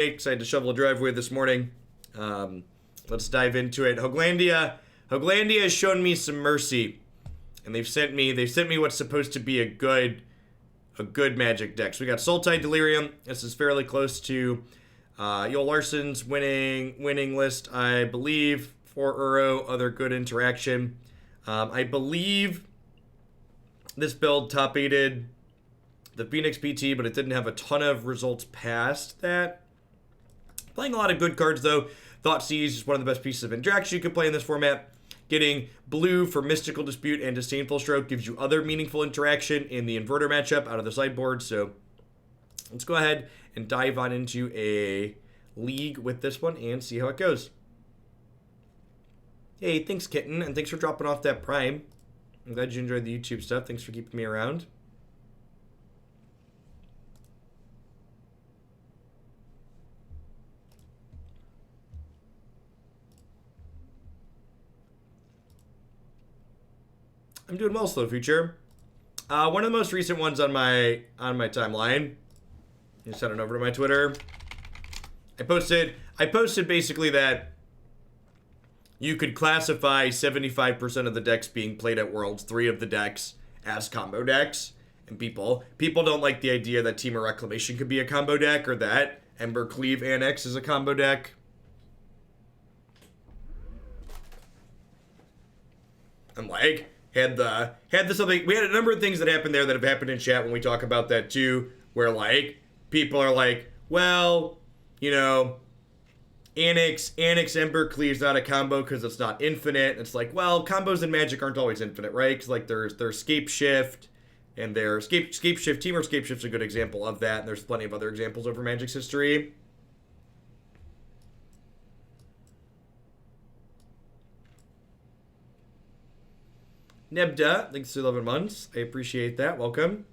Excited to shovel a driveway this morning. Let's dive into it. Hoaglandia has shown me some mercy, and they've sent me what's supposed to be a good Magic deck. So we got Sultai Delirium. This is fairly close to Yoel Larson's winning list, I believe. 4 Uro, other good interaction. I believe this build top 8'd the Phoenix PT, but it didn't have a ton of results past that. Playing a lot of good cards, though. Thoughtseize is one of the best pieces of interaction you can play in this format. Getting blue for Mystical Dispute and Disdainful Stroke gives you other meaningful interaction in the Inverter matchup out of the sideboard. So let's go ahead and dive on into a league with this one and see how it goes. Hey, thanks, Kitten, and thanks for dropping off that Prime. I'm glad you enjoyed the YouTube stuff. Thanks for keeping me around. I'm doing well, Slow Future. One of the most recent ones on my timeline. Just sent it over to my Twitter. I posted basically that you could classify 75% of the decks being played at Worlds, 3 of the decks, as combo decks. And people don't like the idea that Team of Reclamation could be a combo deck, or that Embercleave Annex is a combo deck. I'm like, had this something. We had a number of things that happened there that have happened in chat when we talk about that too, where like people are like, well, you know, Annex Embercleave's not a combo because it's not infinite. It's like, well, combos in Magic aren't always infinite, right? Because like there's Scape Shift, and there's Scape Shift. Temur Scape Shift's a good example of that, and there's plenty of other examples over Magic's history. Nebda, thanks to 11 months. I appreciate that. Welcome.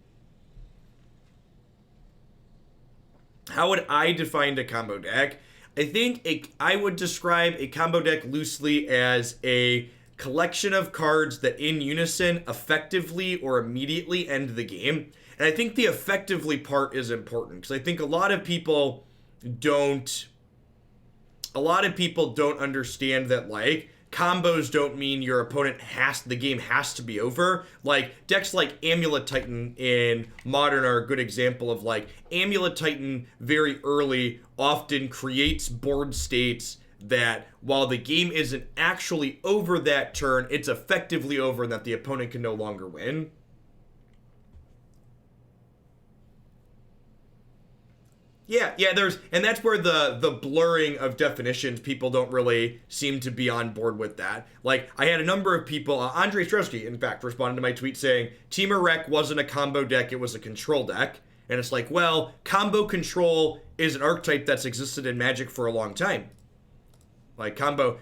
How would I define a combo deck? I think I would describe a combo deck loosely as a collection of cards that in unison effectively or immediately end the game. And I think the effectively part is important because I think a lot of people don't understand that like combos don't mean your opponent the game has to be over. Like decks like Amulet Titan in Modern are a good example of like Amulet Titan very early often creates board states that while the game isn't actually over that turn, it's effectively over and that the opponent can no longer win. Yeah, and that's where the blurring of definitions, people don't really seem to be on board with that. Like, I had a number of people, Andrei Strelsky, in fact, responded to my tweet saying, Temur Rec wasn't a combo deck, it was a control deck. And it's like, well, combo control is an archetype that's existed in Magic for a long time. Like, combo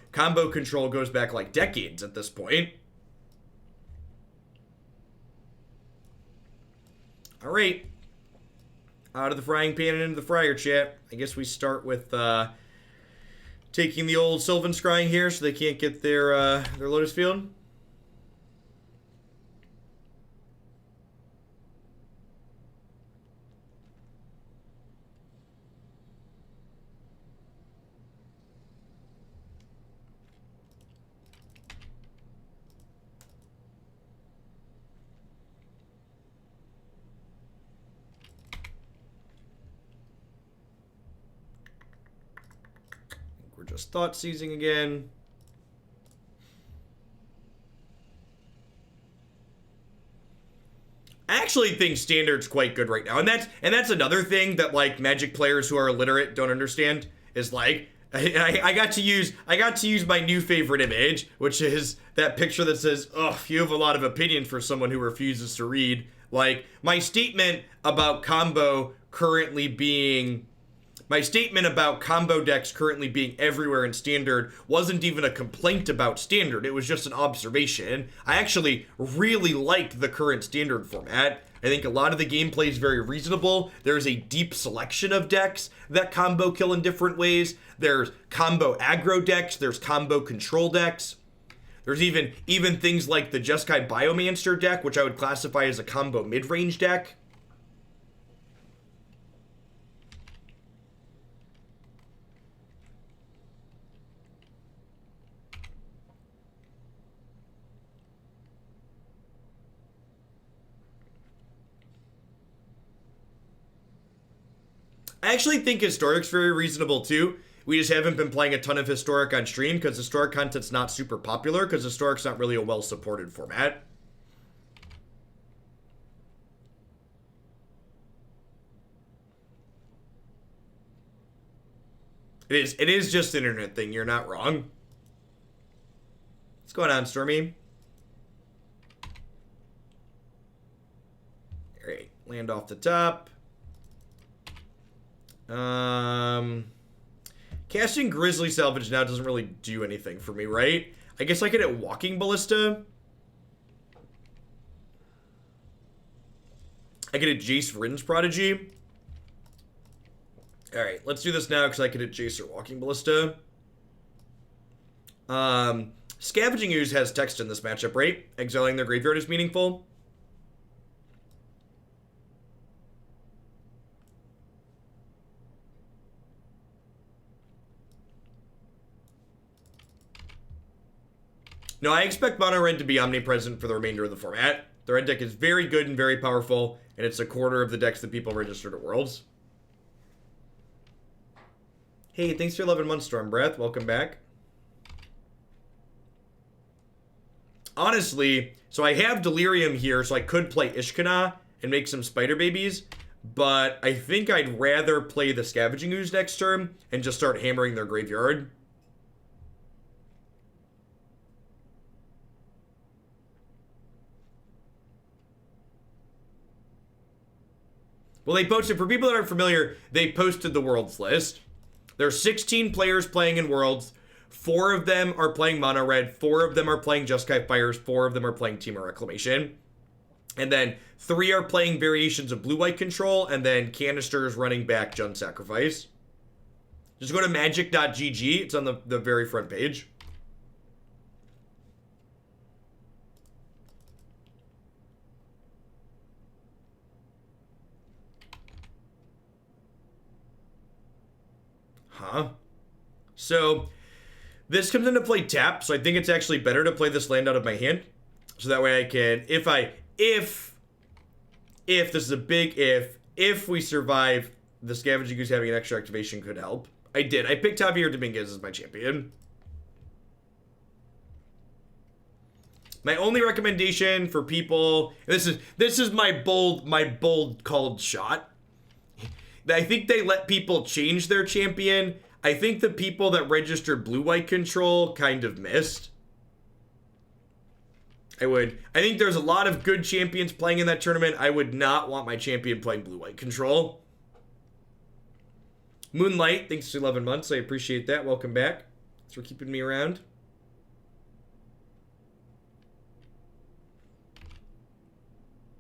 control goes back, like, decades at this point. All right. Out of the frying pan and into the fryer, chat. I guess we start with taking the old Sylvan Scrying here so they can't get their Lotus Field. Just Thoughtseizing again. I actually think Standard's quite good right now, and that's another thing that like Magic players who are illiterate don't understand is like I got to use my new favorite image, which is that picture that says, "Oh, you have a lot of opinion for someone who refuses to read." Like my statement about combo decks currently being everywhere in Standard wasn't even a complaint about Standard. It was just an observation. I actually really like the current Standard format. I think a lot of the gameplay is very reasonable. There's a deep selection of decks that combo kill in different ways. There's combo aggro decks. There's combo control decks. There's even things like the Jeskai Biomancer deck, which I would classify as a combo mid-range deck. I actually think Historic's very reasonable too. We just haven't been playing a ton of Historic on stream because Historic content's not super popular because Historic's not really a well-supported format. It is just an internet thing. You're not wrong. What's going on, Stormy? All right, land off the top. Casting Grisly Salvage now doesn't really do anything for me, right? I guess I could hit Walking Ballista. I could hit Jace Vryn's Prodigy. Alright, let's do this now because I could hit Jace or Walking Ballista. Scavenging Ooze has text in this matchup, right? Exiling their graveyard is meaningful. No, I expect Mono Red to be omnipresent for the remainder of the format. The red deck is very good and very powerful, and it's a quarter of the decks that people registered at Worlds. Hey, thanks for 11 months, Stormbreath. Welcome back. Honestly, so I have Delirium here, so I could play Ishkanah and make some Spider Babies, but I think I'd rather play the Scavenging Ooze next turn and just start hammering their graveyard. Well, they posted, for people that aren't familiar, they posted the Worlds list. There are 16 players playing in Worlds. 4 of them are playing Mono Red. 4 of them are playing Jeskai Fires. 4 of them are playing Team of Reclamation. And then 3 are playing variations of Blue-White Control. And then Canisters running back Jund Sacrifice. Just go to magic.gg. It's on the very front page. Huh? So, this comes into play tap, so I think it's actually better to play this land out of my hand. So that way I can, if this is a big if we survive, the Scavenging Ooze having an extra activation could help. I did. I picked Javier Dominguez as my champion. My only recommendation for people, this is my bold called shot. I think they let people change their champion. I think the people that registered Blue-White Control kind of missed. I think there's a lot of good champions playing in that tournament. I would not want my champion playing Blue-White Control. Moonlight, thanks for 11 months. I appreciate that. Welcome back. Thanks for keeping me around.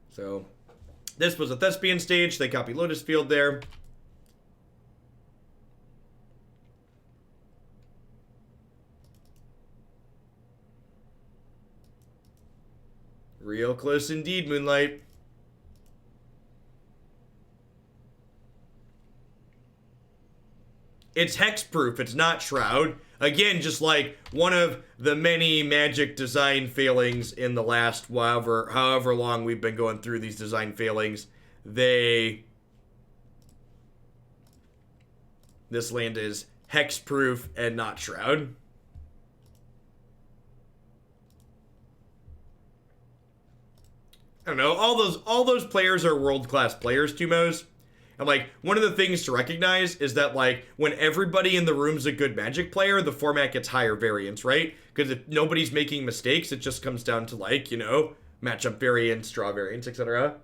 So, this was a Thespian stage. They copy Lotus Field there. Real close indeed, Moonlight. It's hexproof. It's not Shroud. Again, just like one of the many Magic design failings in the last however long we've been going through these design failings. This land is hexproof and not Shroud. I don't know, all those players are world-class players, Tumos. And, like, one of the things to recognize is that, like, when everybody in the room's a good Magic player, the format gets higher variance, right? Because if nobody's making mistakes, it just comes down to, like, you know, matchup variance, draw variance, etc.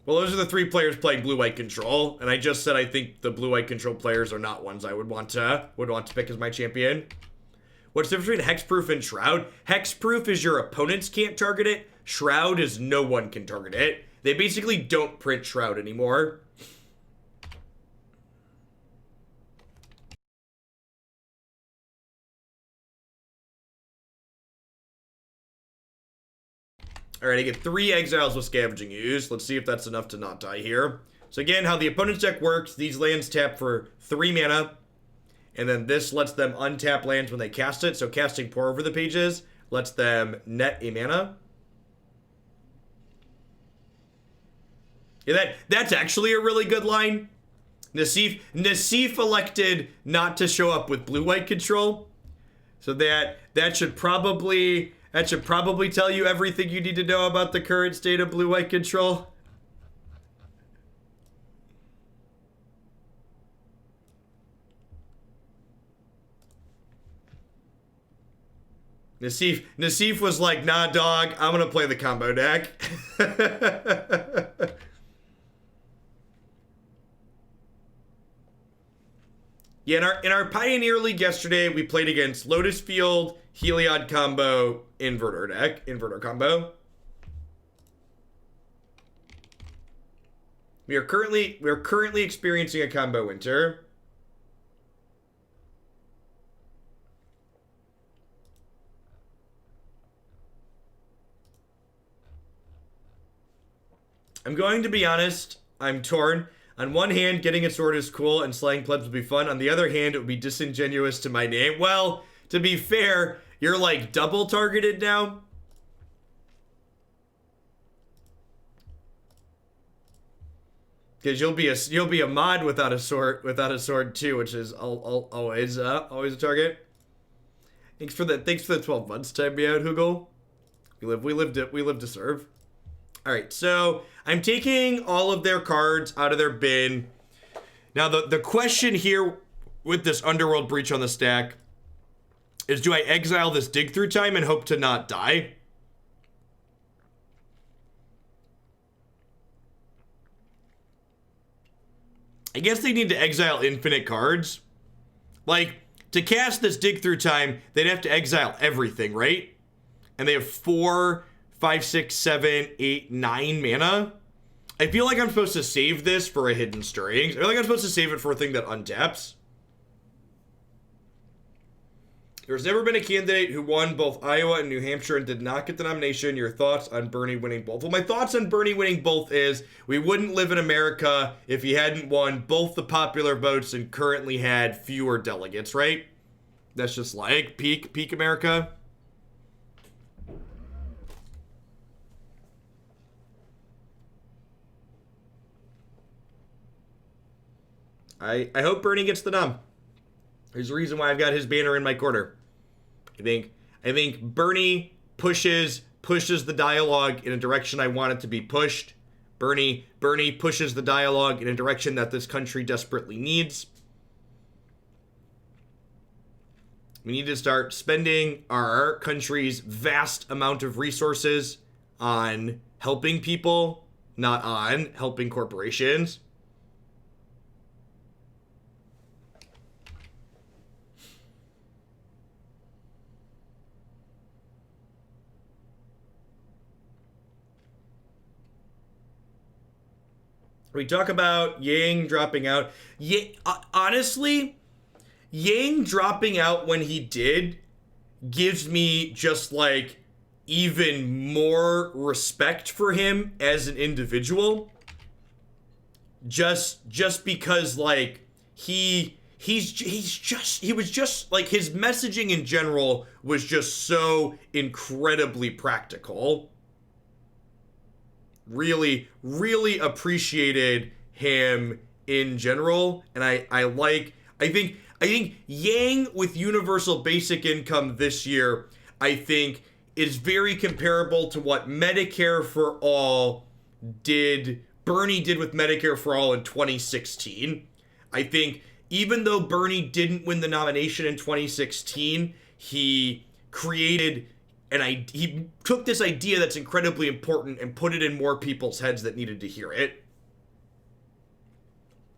Well, those are the 3 players playing Blue-White Control, and I just said I think the Blue-White Control players are not ones I would want to pick as my champion. What's the difference between Hexproof and Shroud? Hexproof is your opponents can't target it. Shroud is no one can target it. They basically don't print Shroud anymore. Alright, I get 3 exiles with Scavenging Ooze. Let's see if that's enough to not die here. So again, how the opponent's deck works, these lands tap for 3 mana. And then this lets them untap lands when they cast it. So casting Pour over the pages lets them net a mana. Yeah, that's actually a really good line. Nassif elected not to show up with blue-white control. So that should probably tell you everything you need to know about the current state of blue-white control. Nassif was like, nah, dog, I'm gonna play the combo deck. Yeah, in our Pioneer League yesterday, we played against Lotus Field, Heliod combo, Inverter combo. We are currently experiencing a combo winter. I'm going to be honest, I'm torn. On one hand, getting a sword is cool and slaying plebs will be fun. On the other hand, it would be disingenuous to my name. Well, to be fair, you're like double targeted now. Because you'll be a mod without a sword too, which is always a target. Thanks for the 12 months time me out, Hugel. We live to serve. All right, so I'm taking all of their cards out of their bin. Now, the question here with this Underworld Breach on the stack is, do I exile this Dig Through Time and hope to not die? I guess they need to exile infinite cards. Like, to cast this Dig Through Time, they'd have to exile everything, right? And they have 4, 5, 6, 7, 8, 9 mana. I feel like I'm supposed to save this for a Hidden Stirrings. I feel like I'm supposed to save it for a thing that untaps. There's never been a candidate who won both Iowa and New Hampshire and did not get the nomination. Your thoughts on Bernie winning both? Well, my thoughts on Bernie winning both is we wouldn't live in America if he hadn't won both the popular votes and currently had fewer delegates, right? That's just like peak America. I hope Bernie gets the nom. There's a reason why I've got his banner in my corner. I think Bernie pushes the dialogue in a direction I want it to be pushed. Bernie pushes the dialogue in a direction that this country desperately needs. We need to start spending our country's vast amount of resources on helping people, not on helping corporations. We talk about Yang dropping out. Honestly, Yang dropping out when he did gives me just like even more respect for him as an individual. Just because like he was just like, his messaging in general was just so incredibly practical. Really appreciated him in general, and I think Yang with universal basic income this year, I think, is very comparable to what Medicare for All Bernie did with Medicare for All in 2016. I think even though Bernie didn't win the nomination in 2016, he created he took this idea that's incredibly important and put it in more people's heads that needed to hear it.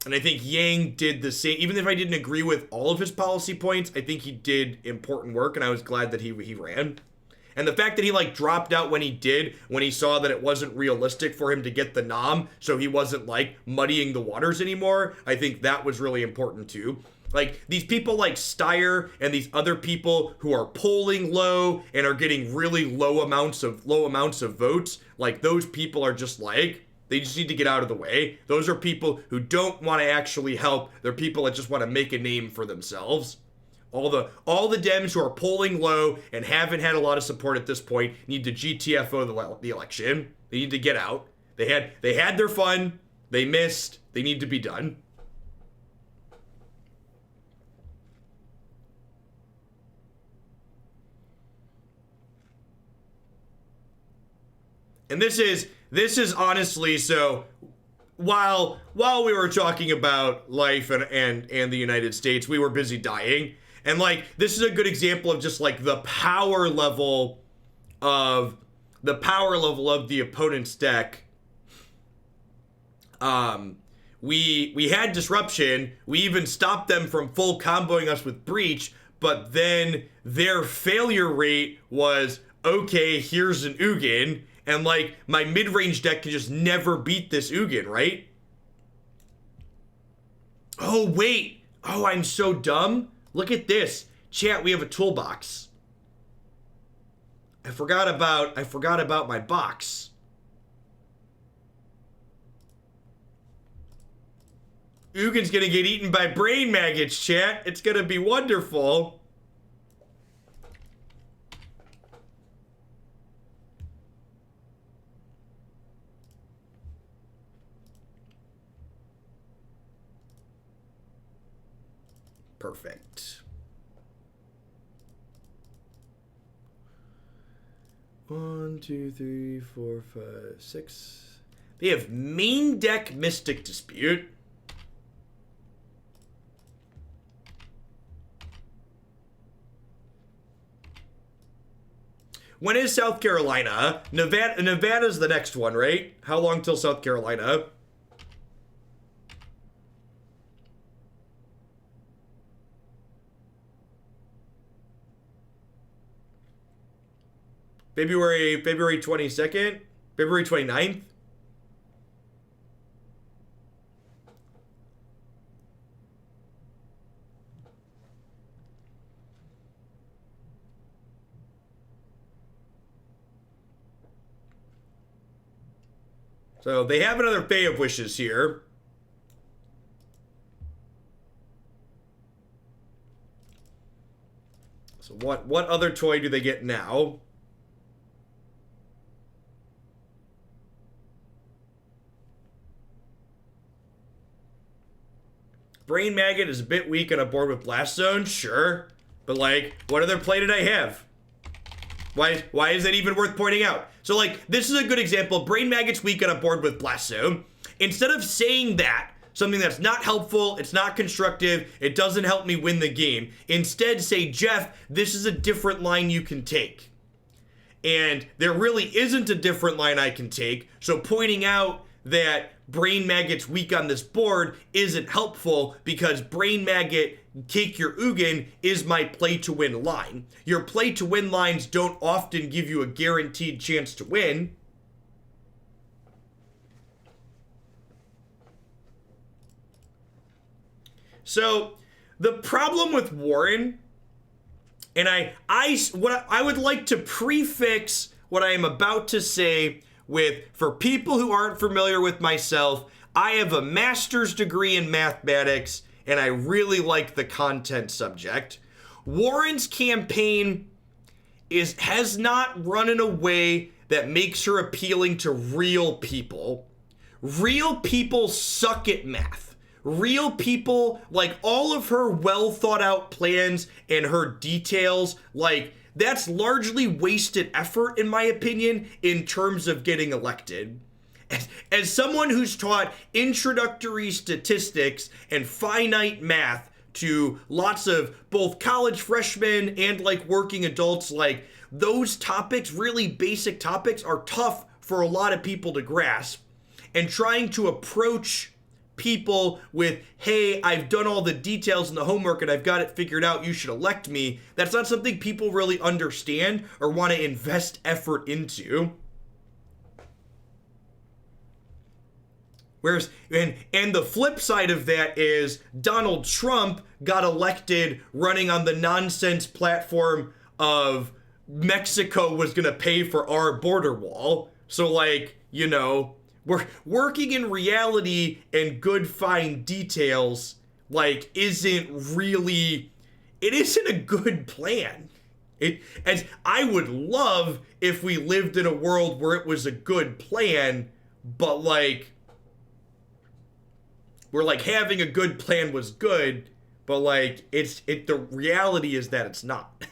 And I think Yang did the same. Even if I didn't agree with all of his policy points, I think he did important work, and I was glad that he ran. And the fact that he like dropped out when he did, when he saw that it wasn't realistic for him to get the nom, so he wasn't like muddying the waters anymore, I think that was really important too. Like, these people like Steyer and these other people who are polling low and are getting really low amounts of votes, like, those people are just like, they just need to get out of the way. Those are people who don't want to actually help. They're people that just want to make a name for themselves. All the Dems who are polling low and haven't had a lot of support at this point need to GTFO the election. They need to get out. They had their fun. They missed. They need to be done. And this is honestly, so while we were talking about life and the United States, we were busy dying. And like, this is a good example of just like the power level of the opponent's deck. We had disruption. We even stopped them from full comboing us with breach, but then their failure rate was, okay, here's an Ugin, and like my mid-range deck can just never beat this Ugin, right? Oh wait, oh, I'm so dumb. Look at this. Chat, we have a toolbox. I forgot about my box. Ugin's gonna get eaten by brain maggots, chat. It's gonna be wonderful. Perfect. 1, 2, 3, 4, 5, 6. They have main deck Mystic Dispute. When is South Carolina? Nevada's the next one, right? How long till South Carolina? February 22nd? February 29th? So they have another Bay of Wishes here. So what other toy do they get now? Brain Maggot is a bit weak on a board with Blast Zone, sure. But like, what other play did I have? Why is that even worth pointing out? So like, this is a good example. Brain Maggot's weak on a board with Blast Zone. Instead of saying that, something that's not helpful, it's not constructive, it doesn't help me win the game, instead say, Jeff, this is a different line you can take. And there really isn't a different line I can take, so pointing out that Brain Maggot's weak on this board isn't helpful because Brain Maggot, take your Ugin, is my play to win line. Your play to win lines don't often give you a guaranteed chance to win. So the problem with Warren, and I would like to prefix what I am about to say with, for people who aren't familiar with myself, I have a master's degree in mathematics, and I really like the content subject. Warren's campaign has not run in a way that makes her appealing to real people. Real people suck at math. Real people, like all of her well thought out plans and her details, like that's largely wasted effort, in my opinion, in terms of getting elected. As someone who's taught introductory statistics and finite math to lots of both college freshmen and like working adults, like those topics, really basic topics, are tough for a lot of people to grasp. And trying to approach people with, hey, I've done all the details and the homework and I've got it figured out, you should elect me, that's not something people really understand or want to invest effort into. Whereas, and the flip side of that is Donald Trump got elected running on the nonsense platform of Mexico was going to pay for our border wall. So like, you know, we're working in reality and good fine details, like, isn't really it isn't a good plan. As I would love if we lived in a world where it was a good plan, but like, where like having a good plan was good, but like the reality is that it's not.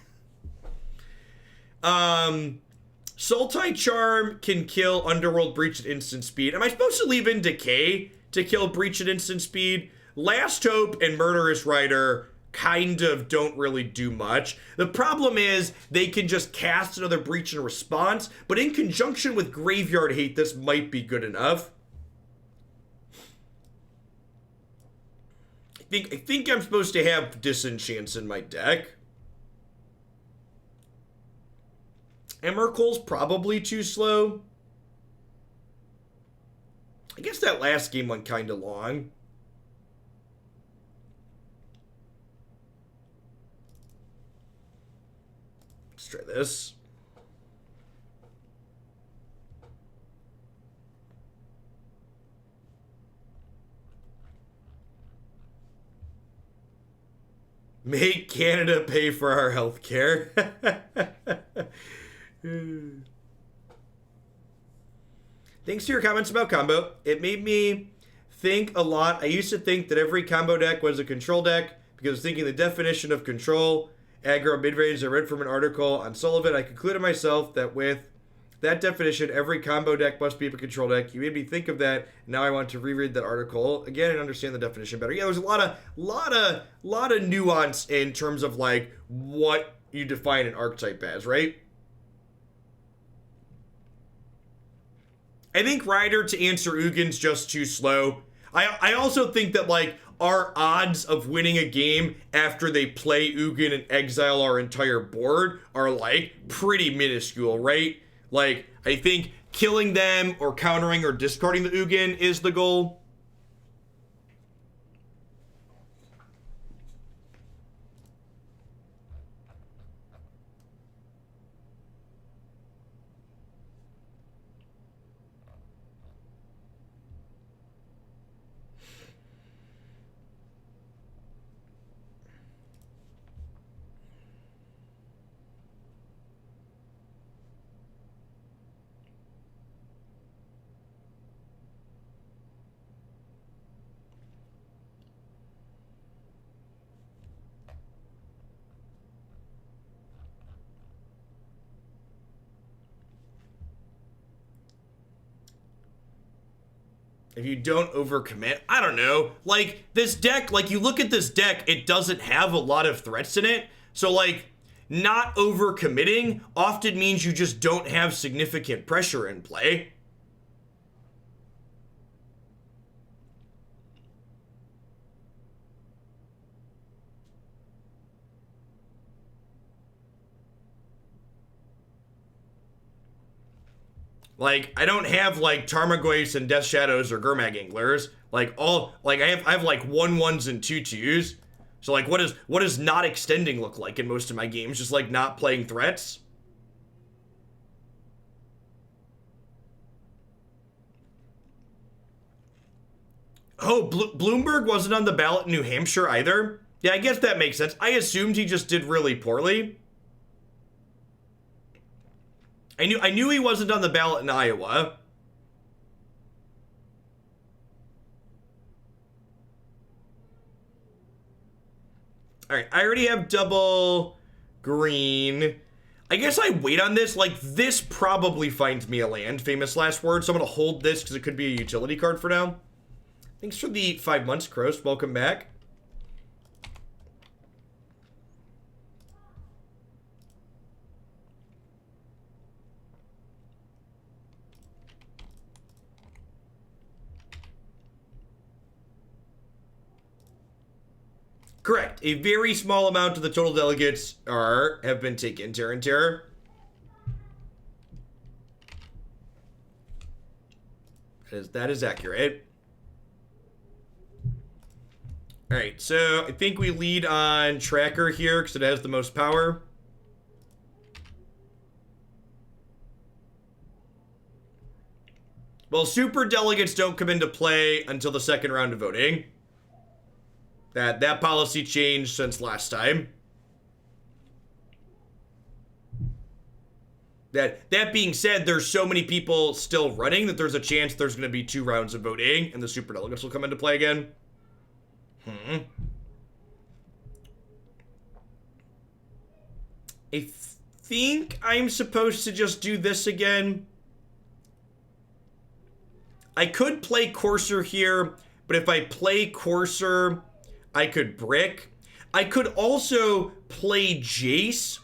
Sultai Charm can kill Underworld Breach at instant speed. Am I supposed to leave in Decay to kill Breach at instant speed? Last Hope and Murderous Rider kind of don't really do much. The problem is they can just cast another Breach in response, but in conjunction with Graveyard Hate, this might be good enough. I think I'm supposed to have Disenchants in my deck. Emrakul's probably too slow. I guess that last game went kind of long. Let's try this. Make Canada pay for our healthcare. Thanks to your comments about combo. It made me think a lot. I used to think that every combo deck was a control deck because I was thinking the definition of control, aggro, mid-range. I read from an article on Sullivan. I concluded myself that with that definition, every combo deck must be a control deck. You made me think of that. Now I want to reread that article again and understand the definition better. Yeah, there's a lot of nuance in terms of like what you define an archetype as, right? I think Rider to answer Ugin's just too slow. I also think that like our odds of winning a game after they play Ugin and exile our entire board are like pretty minuscule, right? Like, I think killing them or countering or discarding the Ugin is the goal. If you don't overcommit, I don't know. Like, this deck, like, you look at this deck, it doesn't have a lot of threats in it. So, like, not overcommitting often means you just don't have significant pressure in play. Like, I don't have, like, Tarmogoyfs and Death Shadows or Gurmag Anglers. Like, all, like, I have like 1/1s and 2/2s. So, like, what does not extending look like in most of my games? Just, like, not playing threats? Oh, Bloomberg wasn't on the ballot in New Hampshire either? Yeah, I guess that makes sense. I assumed he just did really poorly. I knew he wasn't on the ballot in Iowa. Alright, I already have double green. I guess I wait on this. Like, this probably finds me a land, famous last word. So I'm going to hold this because it could be a utility card for now. Thanks for the 5 months, Krost. Welcome back. Correct. A very small amount of the total delegates have been taken. Terror and Terror. That is accurate. Alright, so I think we lead on Tracker here because it has the most power. Well, super delegates don't come into play until the 2nd round of voting. That policy changed since last time. That being said, there's so many people still running that there's a chance there's going to be 2 rounds of voting, and the superdelegates will come into play again. I think I'm supposed to just do this again. I could play Courser here, but if I play Courser, I could brick. I could also play Jace.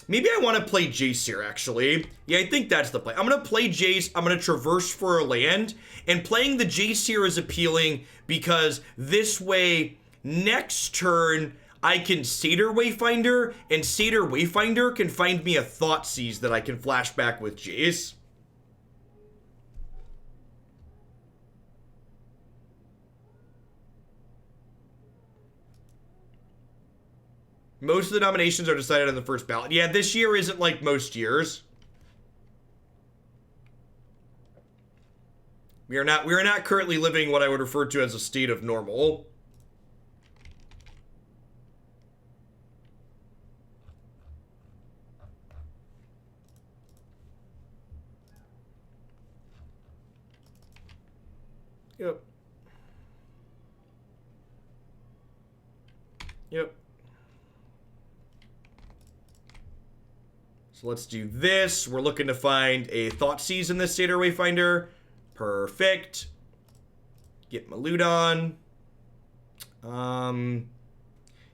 Maybe I want to play Jace here, actually. Yeah, I think that's the play. I'm going to play Jace. I'm going to traverse for a land. And playing the Jace here is appealing because this way, next turn, I can Satyr Wayfinder, and Satyr Wayfinder can find me a Thoughtseize that I can flash back with Jace. Most of the nominations are decided on the first ballot. Yeah, this year isn't like most years. We are not currently living what I would refer to as a state of normal. Yep. Yep. So let's do this. We're looking to find a Thoughtseize in this Satyr Wayfinder. Perfect. Get my loot on.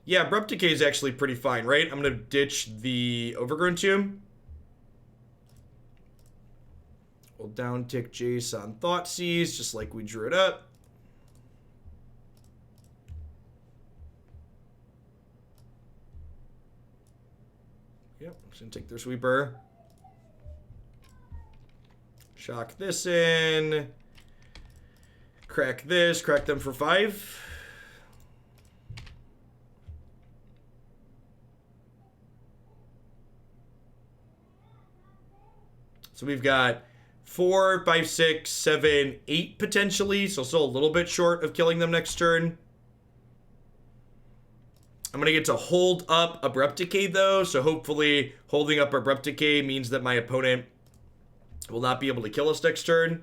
Yeah, Abrupt Decay is actually pretty fine, right? I'm going to ditch the Overgrown Tomb. We'll down tick Jace on Thoughtseize, just like we drew it up. Yep, I'm just going to take their sweeper. Shock this in. Crack this. Crack them for 5. So we've got 4, 5, 6, 7, 8 potentially. So still a little bit short of killing them next turn. I'm going to get to hold up Abrupt Decay though. So hopefully holding up Abrupt Decay means that my opponent will not be able to kill us next turn.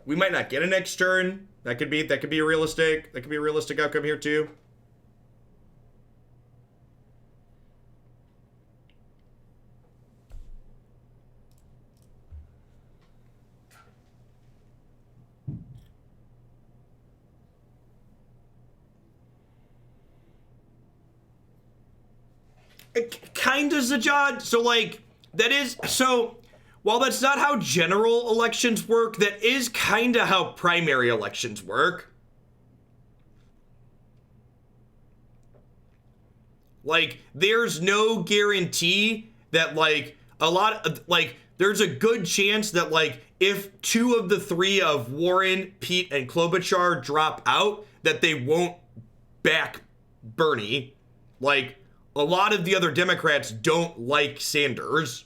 We might not get a next turn. That could be a realistic outcome here too. Kinda, Zajad. So, like, that is... So, while that's not how general elections work, that is kinda how primary elections work. Like, there's no guarantee that, like, there's a good chance that, like, if 2 of the 3 of Warren, Pete, and Klobuchar drop out, that they won't back Bernie. Like... A lot of the other Democrats don't like Sanders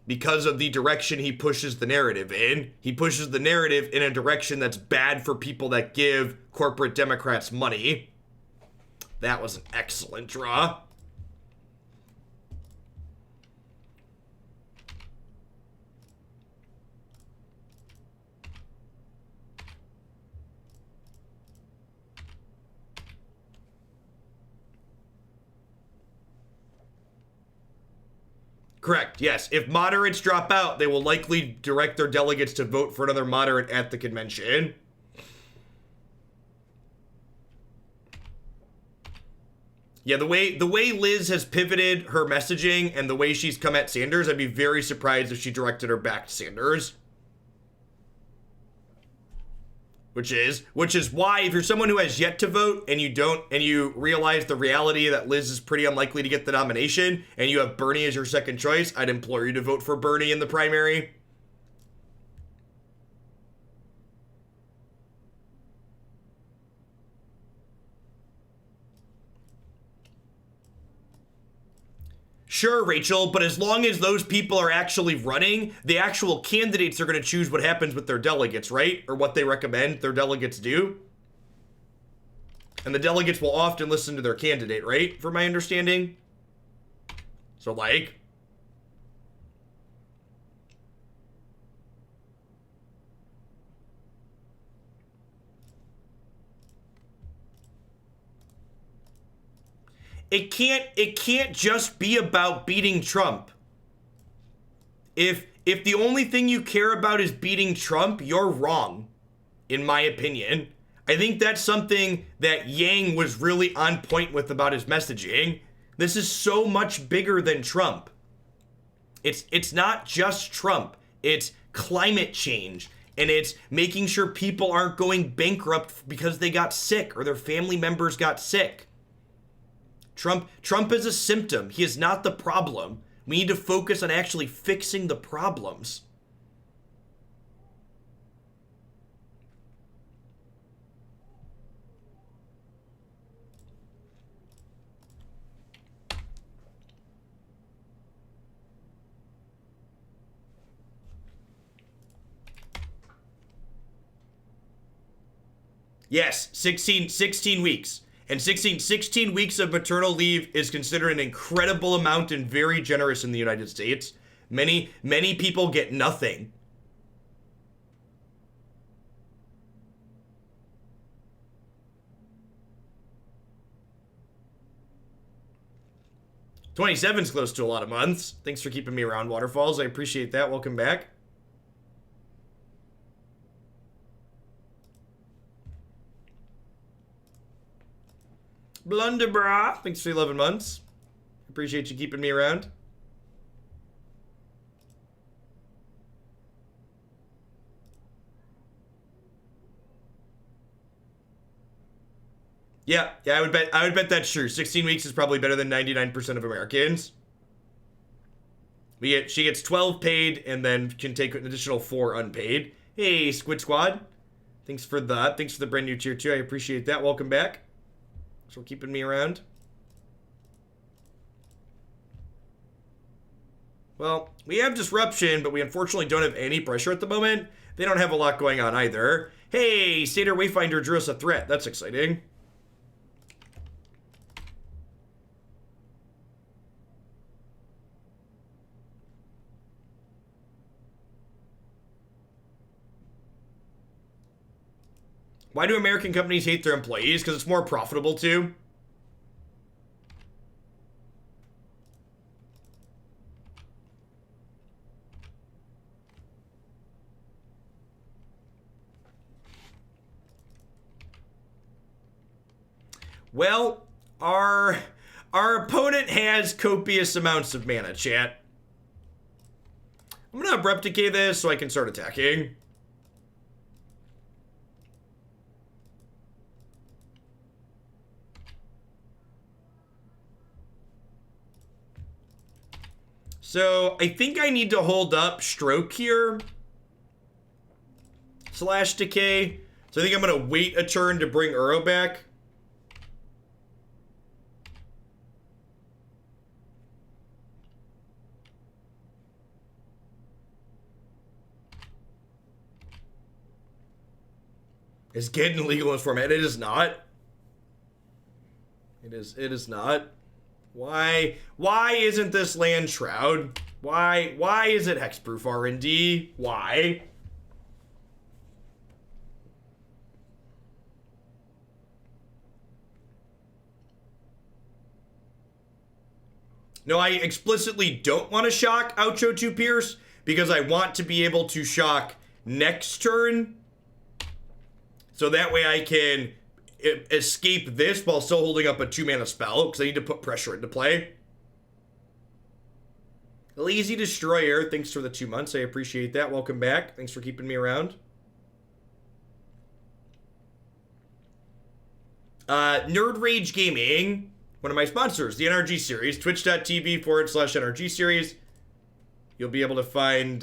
because of the direction he pushes the narrative in. He pushes the narrative in a direction that's bad for people that give corporate Democrats money. That was an excellent draw. Correct, yes. If moderates drop out, they will likely direct their delegates to vote for another moderate at the convention. Yeah, the way Liz has pivoted her messaging and the way she's come at Sanders, I'd be very surprised if she directed her back to Sanders. Which is why, if you're someone who has yet to vote and you realize the reality that Liz is pretty unlikely to get the nomination and you have Bernie as your second choice, I'd implore you to vote for Bernie in the primary. Sure, Rachel, but as long as those people are actually running, the actual candidates are going to choose what happens with their delegates, right? Or what they recommend their delegates do. And the delegates will often listen to their candidate, right? From my understanding. So, like... It can't just be about beating Trump. If the only thing you care about is beating Trump, you're wrong, in my opinion. I think that's something that Yang was really on point with about his messaging. This is so much bigger than Trump. It's not just Trump. It's climate change. And it's making sure people aren't going bankrupt because they got sick or their family members got sick. Trump is a symptom. He is not the problem. We need to focus on actually fixing the problems. Yes, 16 weeks. And 16 weeks of maternal leave is considered an incredible amount and very generous in the United States. Many people get nothing. $27's close to a lot of months. Thanks for keeping me around, Waterfalls. I appreciate that. Welcome back. Blunderbra, thanks for 11 months. Appreciate you keeping me around. Yeah, I would bet that's true. 16 weeks is probably better than 99% of Americans. She gets 12 paid and then can take an additional 4 unpaid. Hey, Squid Squad. Thanks for that. Thanks for the brand new tier 2. I appreciate that. Welcome back. Thanks for keeping me around. Well, we have disruption, but we unfortunately don't have any pressure at the moment. They don't have a lot going on either. Hey, Satyr Wayfinder drew us a threat. That's exciting. Why do American companies hate their employees? Because it's more profitable to. Well, our opponent has copious amounts of mana, chat. I'm gonna Abrupt Decay this so I can start attacking. So, I think I need to hold up Stroke here. Slash Decay. So I think I'm going to wait a turn to bring Uro back. It's getting illegal in this format. It is not. It is not. Why isn't this land Shroud? Why is it hexproof R&D? Why? No, I explicitly don't want to shock Outro 2 Pierce because I want to be able to shock next turn. So that way I can escape this while still holding up a 2-mana spell, because I need to put pressure into play. Lazy Destroyer, thanks for the 2 months. I appreciate that. Welcome back. Thanks for keeping me around. Nerd Rage Gaming, one of my sponsors, the NRG series, twitch.tv/NRG series. You'll be able to find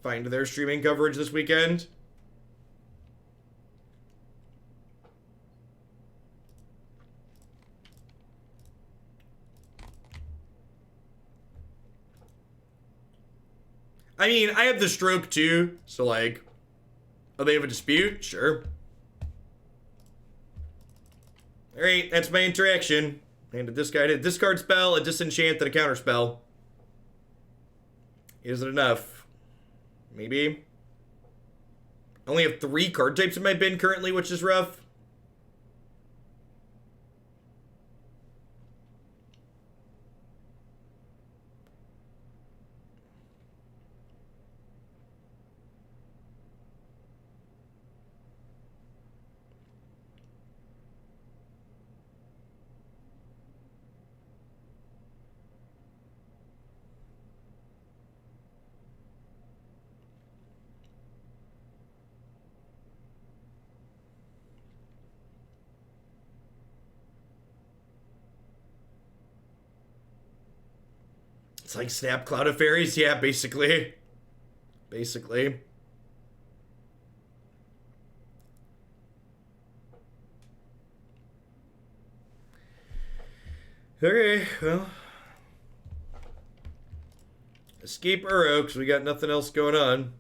their streaming coverage this weekend. I mean, I have the Stroke too, so like, oh, they have a dispute? Sure. Alright, that's my interaction. And a discard spell, a disenchant, and a counter spell. Is it enough? Maybe. I only have 3 card types in my bin currently, which is rough. It's like Snap Cloud of Fairies? Yeah, basically. Basically. Okay, well. Escape Uro, because we got nothing else going on.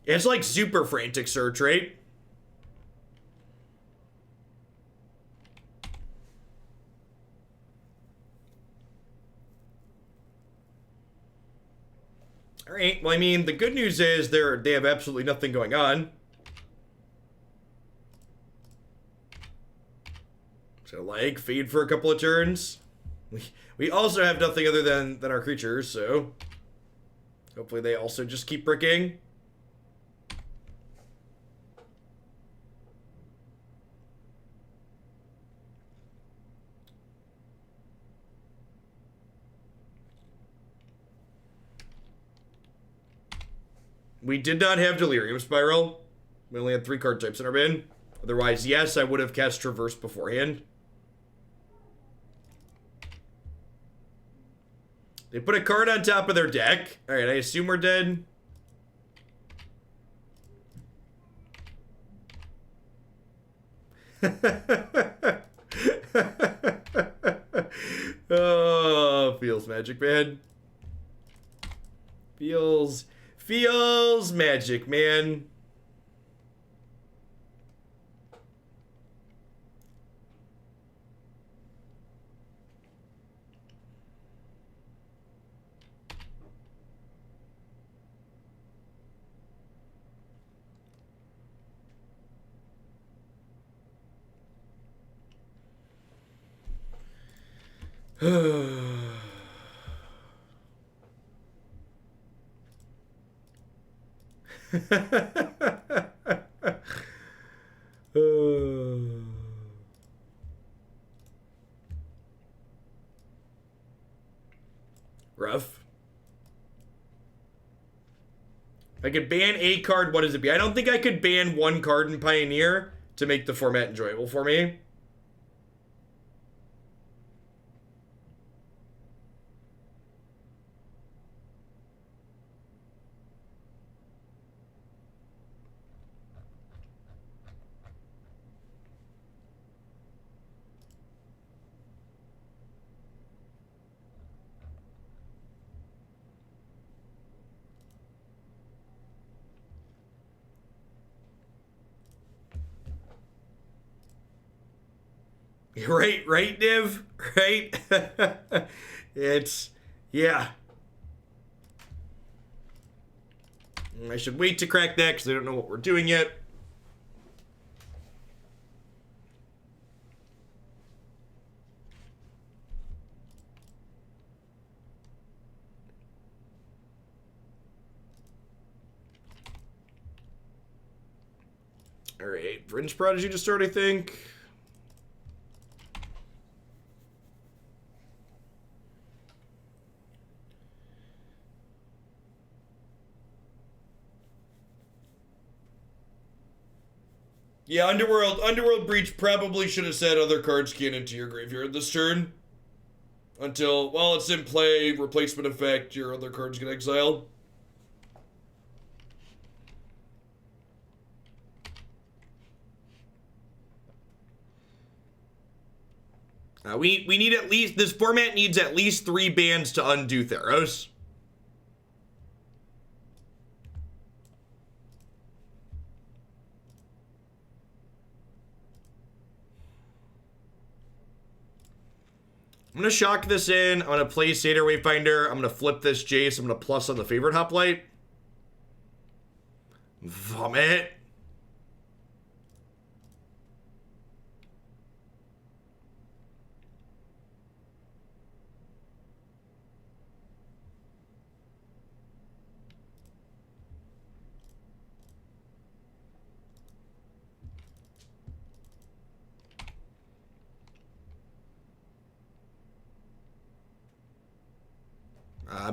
It's like super frantic search, right? Alright, well, I mean, the good news is they have absolutely nothing going on. So, like, feed for a couple of turns. We also have nothing other than our creatures, so hopefully they also just keep bricking. We did not have Delirium Spiral. We only had 3 card types in our bin. Otherwise, yes, I would have cast Traverse beforehand. They put a card on top of their deck. Alright, I assume we're dead. Oh, feels magic, man. Feels magic, man. Rough. If I could ban a card, what does it be? I don't think I could ban 1 card in Pioneer to make the format enjoyable for me. Right, Niv? Right? Yeah. I should wait to crack that because I don't know what we're doing yet. Alright, Vryn's Prodigy to start, I think. Yeah, Underworld Breach probably should have said other cards can't into your graveyard this turn. Until, while it's in play, replacement effect, your other cards get exiled. We need at least, this format needs at least 3 bans to undo Theros. I'm going to shock this in. I'm going to play Satyr Wayfinder. I'm going to flip this Jace. I'm going to plus on the favorite hoplite. Vomit.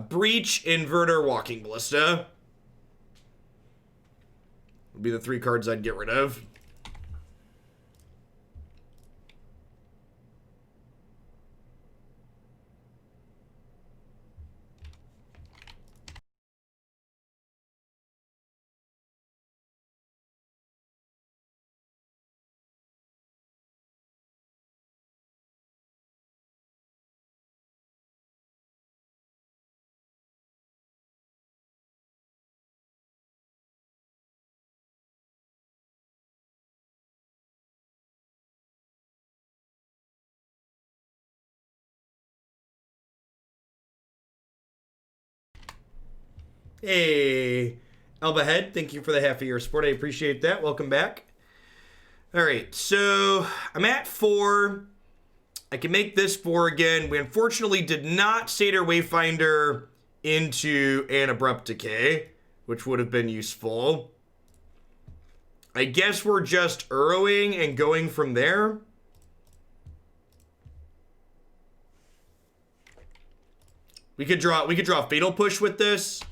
Breach, Inverter, Walking Ballista would be the 3 cards I'd get rid of. Hey, Alba Head, thank you for the half of your support. I appreciate that. Welcome back. All right, so I'm at 4. I can make this 4 again. We unfortunately did not Satyr Wayfinder into an Abrupt Decay, which would have been useful. I guess we're just Urrowing and going from there. We could draw Fatal Push with this.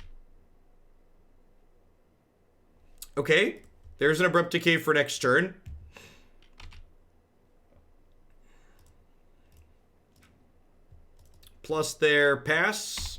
Okay, there's an Abrupt Decay for next turn. Plus their pass.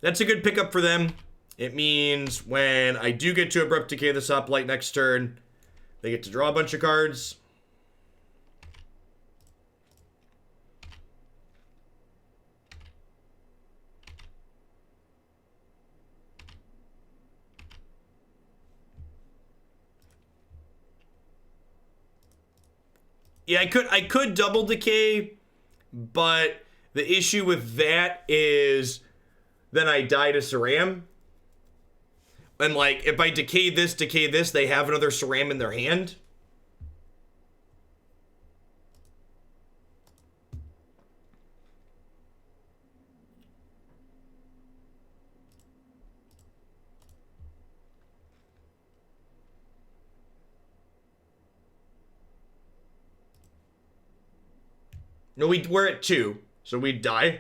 That's a good pickup for them. It means when I do get to Abrupt Decay this hoplite next turn, they get to draw a bunch of cards. Yeah, I could double decay, but the issue with that is then I die to Saram. And like, if I decay this, they have another Saram in their hand. No, we're at 2, so we'd die.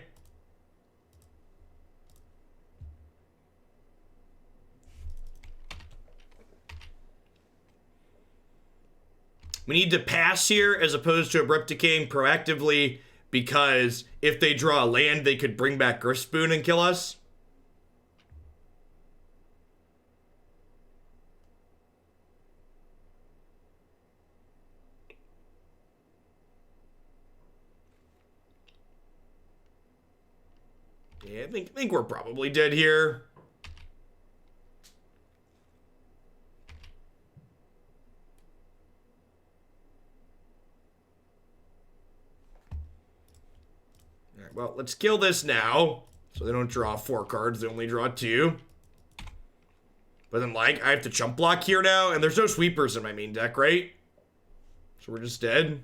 We need to pass here as opposed to Abrupt Decaying proactively, because if they draw a land, they could bring back Grifspoon and kill us. Yeah, I think we're probably dead here. All right, well, let's kill this now, so they don't draw 4 cards, they only draw 2. But then, like, I have to chump block here now, and there's no sweepers in my main deck, right? So we're just dead.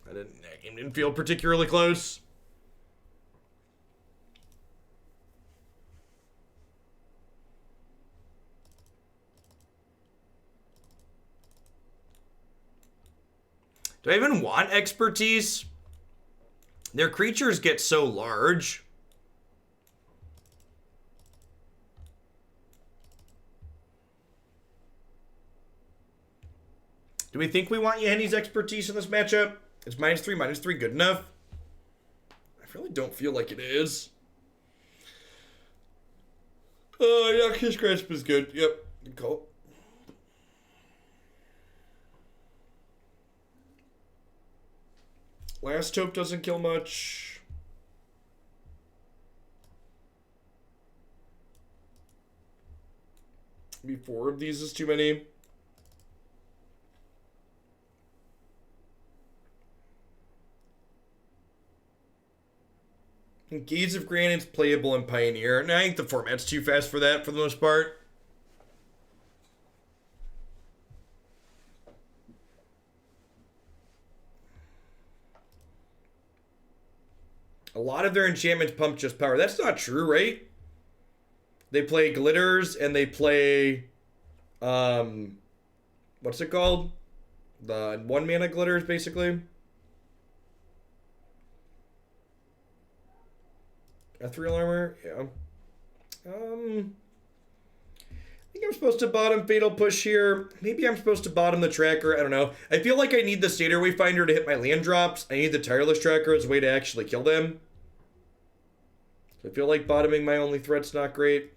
That game didn't feel particularly close. Do I even want expertise? Their creatures get so large. Do we think we want Yahenni's expertise in this matchup? Is -3/-3 good enough? I really don't feel like it is. Noxious Grasp is good. Yep, good call. Last Hope doesn't kill much. Maybe 4 of these is too many. Gaze of Granite's playable in Pioneer. And I think the format's too fast for that for the most part. A lot of their enchantments pump just power. That's not true, right? They play Glitters and they play... what's it called? The 1-mana Glitters, basically. Ethereal Armor? Yeah. I think I'm supposed to bottom Fatal Push here. Maybe I'm supposed to bottom the Tracker. I don't know. I feel like I need the Satyr Wayfinder to hit my land drops. I need the Tireless Tracker as a way to actually kill them. So I feel like bottoming my only threat's not great.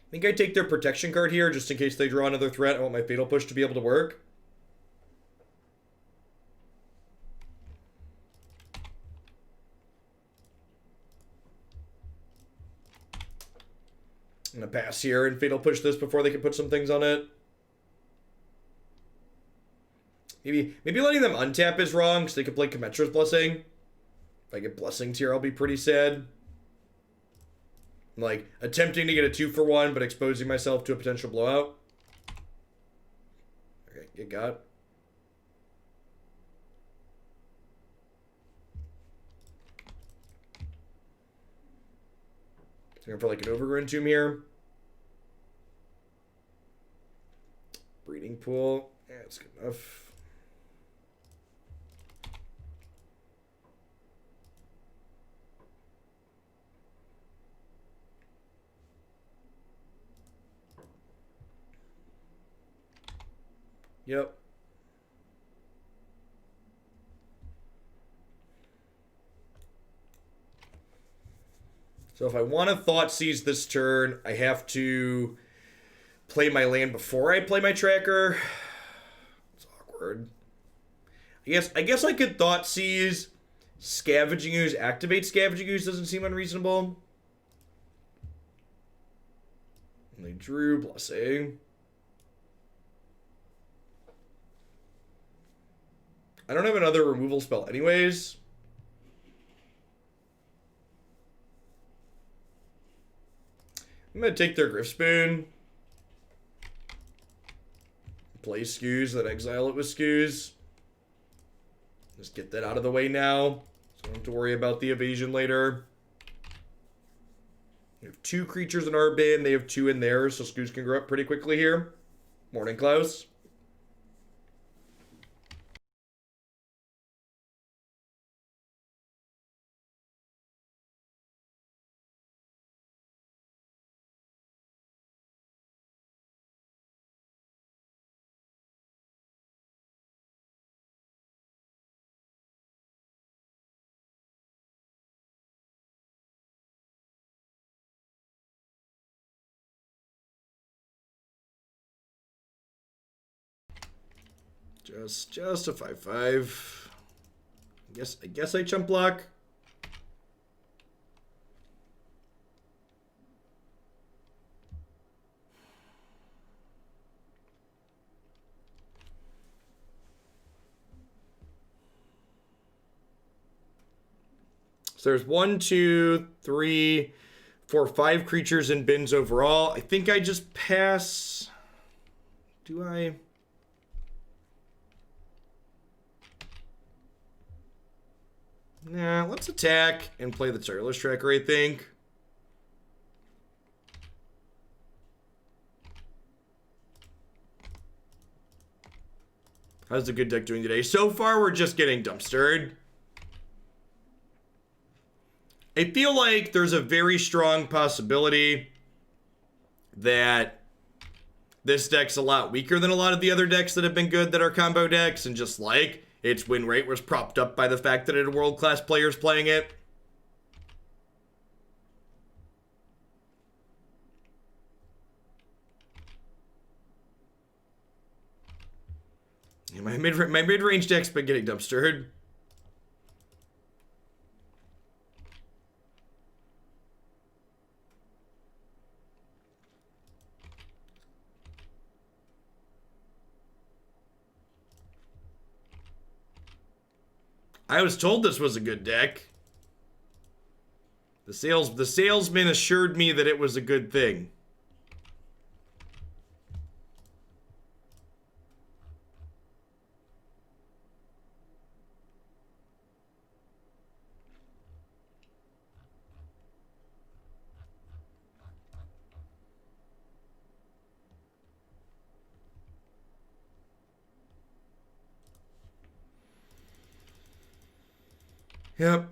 I think I take their protection card here just in case they draw another threat. I want my Fatal Push to be able to work. I'm going to pass here and Fatal Push this before they can put some things on it. Maybe letting them untap is wrong because they could play Commensura's Blessing. If I get Blessings here, I'll be pretty sad. Like, attempting to get a 2-for-1, but exposing myself to a potential blowout. Okay, get got. Looking for like an Overgrown Tomb here. Breeding Pool. Yeah, it's good enough. Yep. So if I want to Thoughtseize this turn, I have to play my land before I play my tracker. It's awkward. I guess I could Thoughtseize, Scavenging Ooze, activate Scavenging Ooze doesn't seem unreasonable. And they drew Blessing. I don't have another removal spell anyways. I'm going to take their Griffspoon. Play Skoos, then exile it with Skoos. Just get that out of the way now. So I don't have to worry about the evasion later. We have 2 creatures in our bin. They have 2 in theirs, so Skoos can grow up pretty quickly here. Morning, Klaus. Just a 5/5. I guess I chump block. So there's 1, 2, 3, 4, 5 creatures in bins overall. I think I just pass. Do I? Nah, let's attack and play the Tireless Tracker, I think. How's the good deck doing today? So far, we're just getting dumpstered. I feel like there's a very strong possibility that this deck's a lot weaker than a lot of the other decks that have been good that are combo decks, and just like its win rate was propped up by the fact that it had world-class players playing it. Yeah, my mid-range deck's been getting dumpstered. I was told this was a good deck. The salesman assured me that it was a good thing. Yep.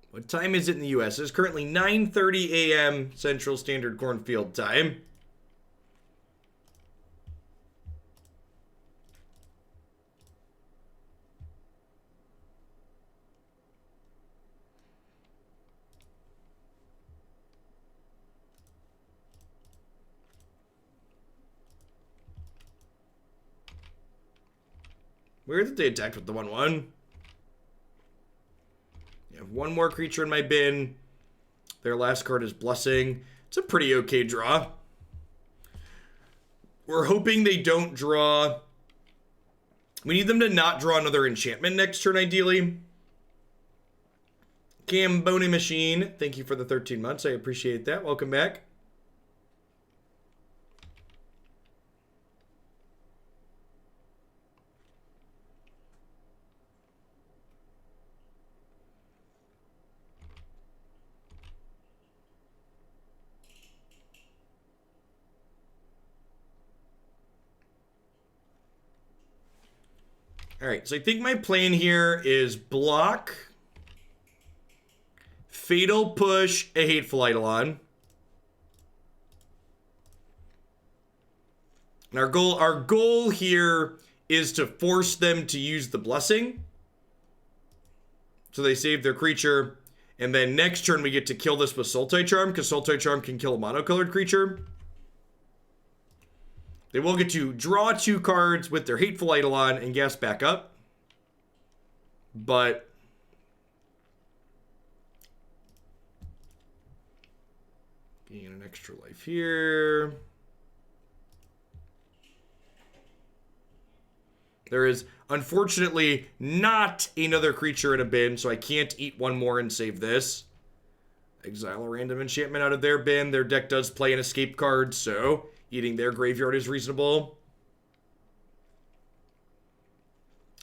What time is it in the U.S.? It's currently 9:30 a.m. Central Standard Cornfield Time. Where did they attack with the 1/1? I have one more creature in my bin. Their last card is Blessing. It's a pretty okay draw. We're hoping they don't draw. We need them to not draw another enchantment next turn, ideally. Camboni Machine, thank you for the 13 months. I appreciate that. Welcome back. All right, so I think my plan here is block, Fatal Push, a Hateful Eidolon. And our goal here is to force them to use the Blessing. So they save their creature. And then next turn we get to kill this with Sultai Charm, because Sultai Charm can kill a monocolored creature. They will get to draw 2 cards with their Hateful Eidolon and gas back up. But gain an extra life here. There is unfortunately not another creature in a bin, so I can't eat one more and save this. Exile a random enchantment out of their bin. Their deck does play an escape card, so eating their graveyard is reasonable.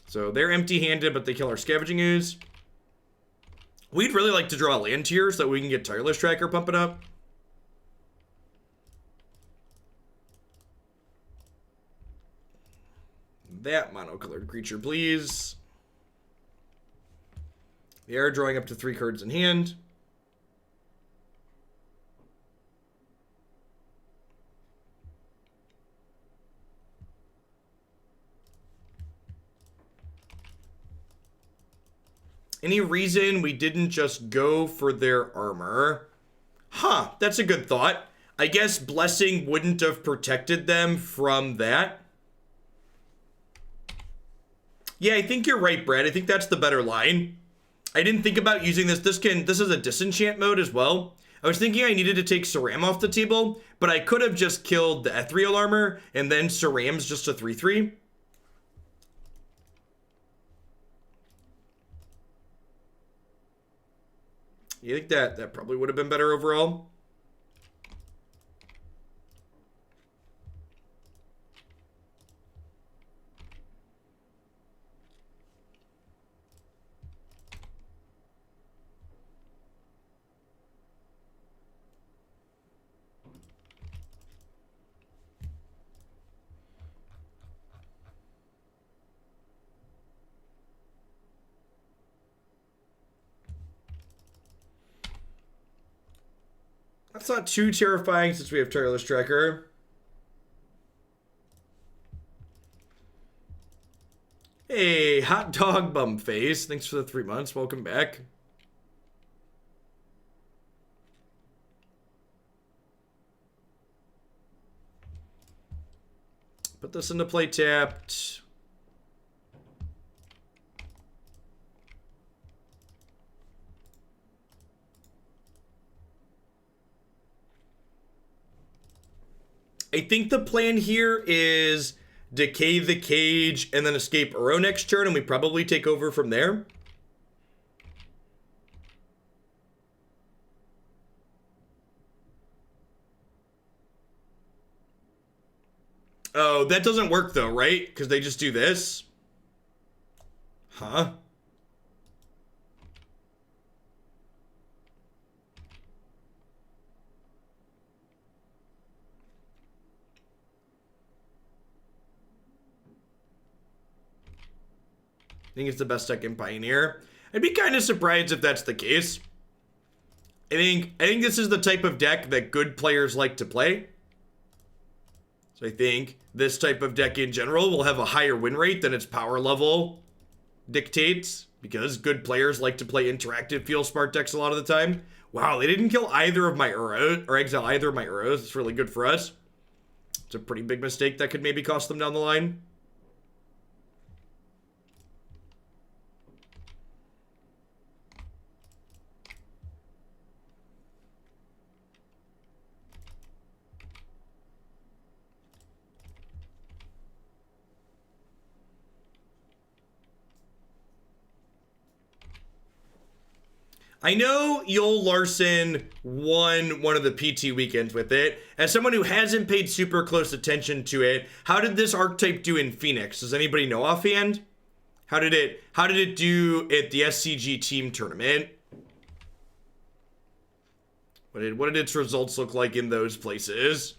So they're empty-handed, but they kill our Scavenging Ooze. We'd really like to draw a land tier so that we can get Tireless Tracker pumping up. That monocolored creature, please. They are drawing up to 3 cards in hand. Any reason we didn't just go for their armor? Huh, that's a good thought. I guess Blessing wouldn't have protected them from that. Yeah, I think you're right, Brad. I think that's the better line. I didn't think about using this. This is a disenchant mode as well. I was thinking I needed to take Ceram off the table, but I could have just killed the Ethereal Armor, and then Ceram's just a 3/3. You think that probably would have been better overall? That's not too terrifying since we have Tireless Tracker. Hey, Hot Dog Bum Face. Thanks for the 3 months. Welcome back. Put this into play tapped. I think the plan here is decay the cage and then escape Uro next turn, and we probably take over from there. Oh, that doesn't work though, right? Because they just do this. Huh? I think it's the best deck in Pioneer. I'd be kind of surprised if that's the case. I think this is the type of deck that good players like to play. So I think this type of deck in general will have a higher win rate than its power level dictates, because good players like to play interactive feel smart decks a lot of the time. Wow, they didn't kill either of my Uros, or exile either of my Uros. It's really good for us. It's a pretty big mistake that could maybe cost them down the line. I know Yoel Larson won one of the PT weekends with it. As someone who hasn't paid super close attention to it, how did this archetype do in Phoenix? Does anybody know offhand? How did it do at the SCG team tournament? What did its results look like in those places?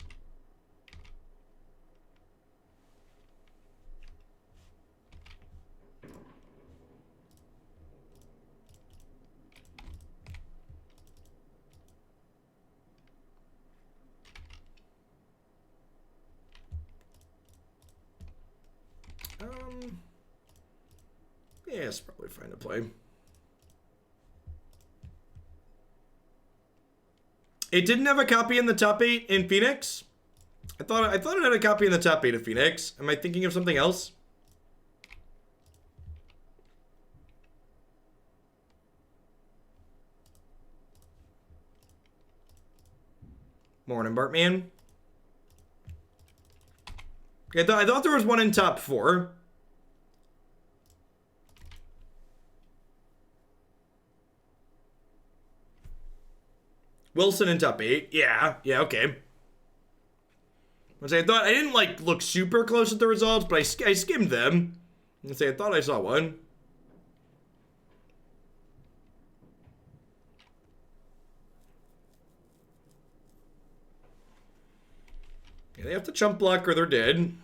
Yeah, it's probably fine to play. It didn't have a copy in the top 8 in Phoenix? I thought it had a copy in the top 8 of Phoenix. Am I thinking of something else? Morning, Bartman. Okay, I thought there was one in top 4. Wilson in top 8. Yeah, okay. I didn't like look super close at the results, but I skimmed them. I thought I saw one. Yeah, they have to chump block or they're dead.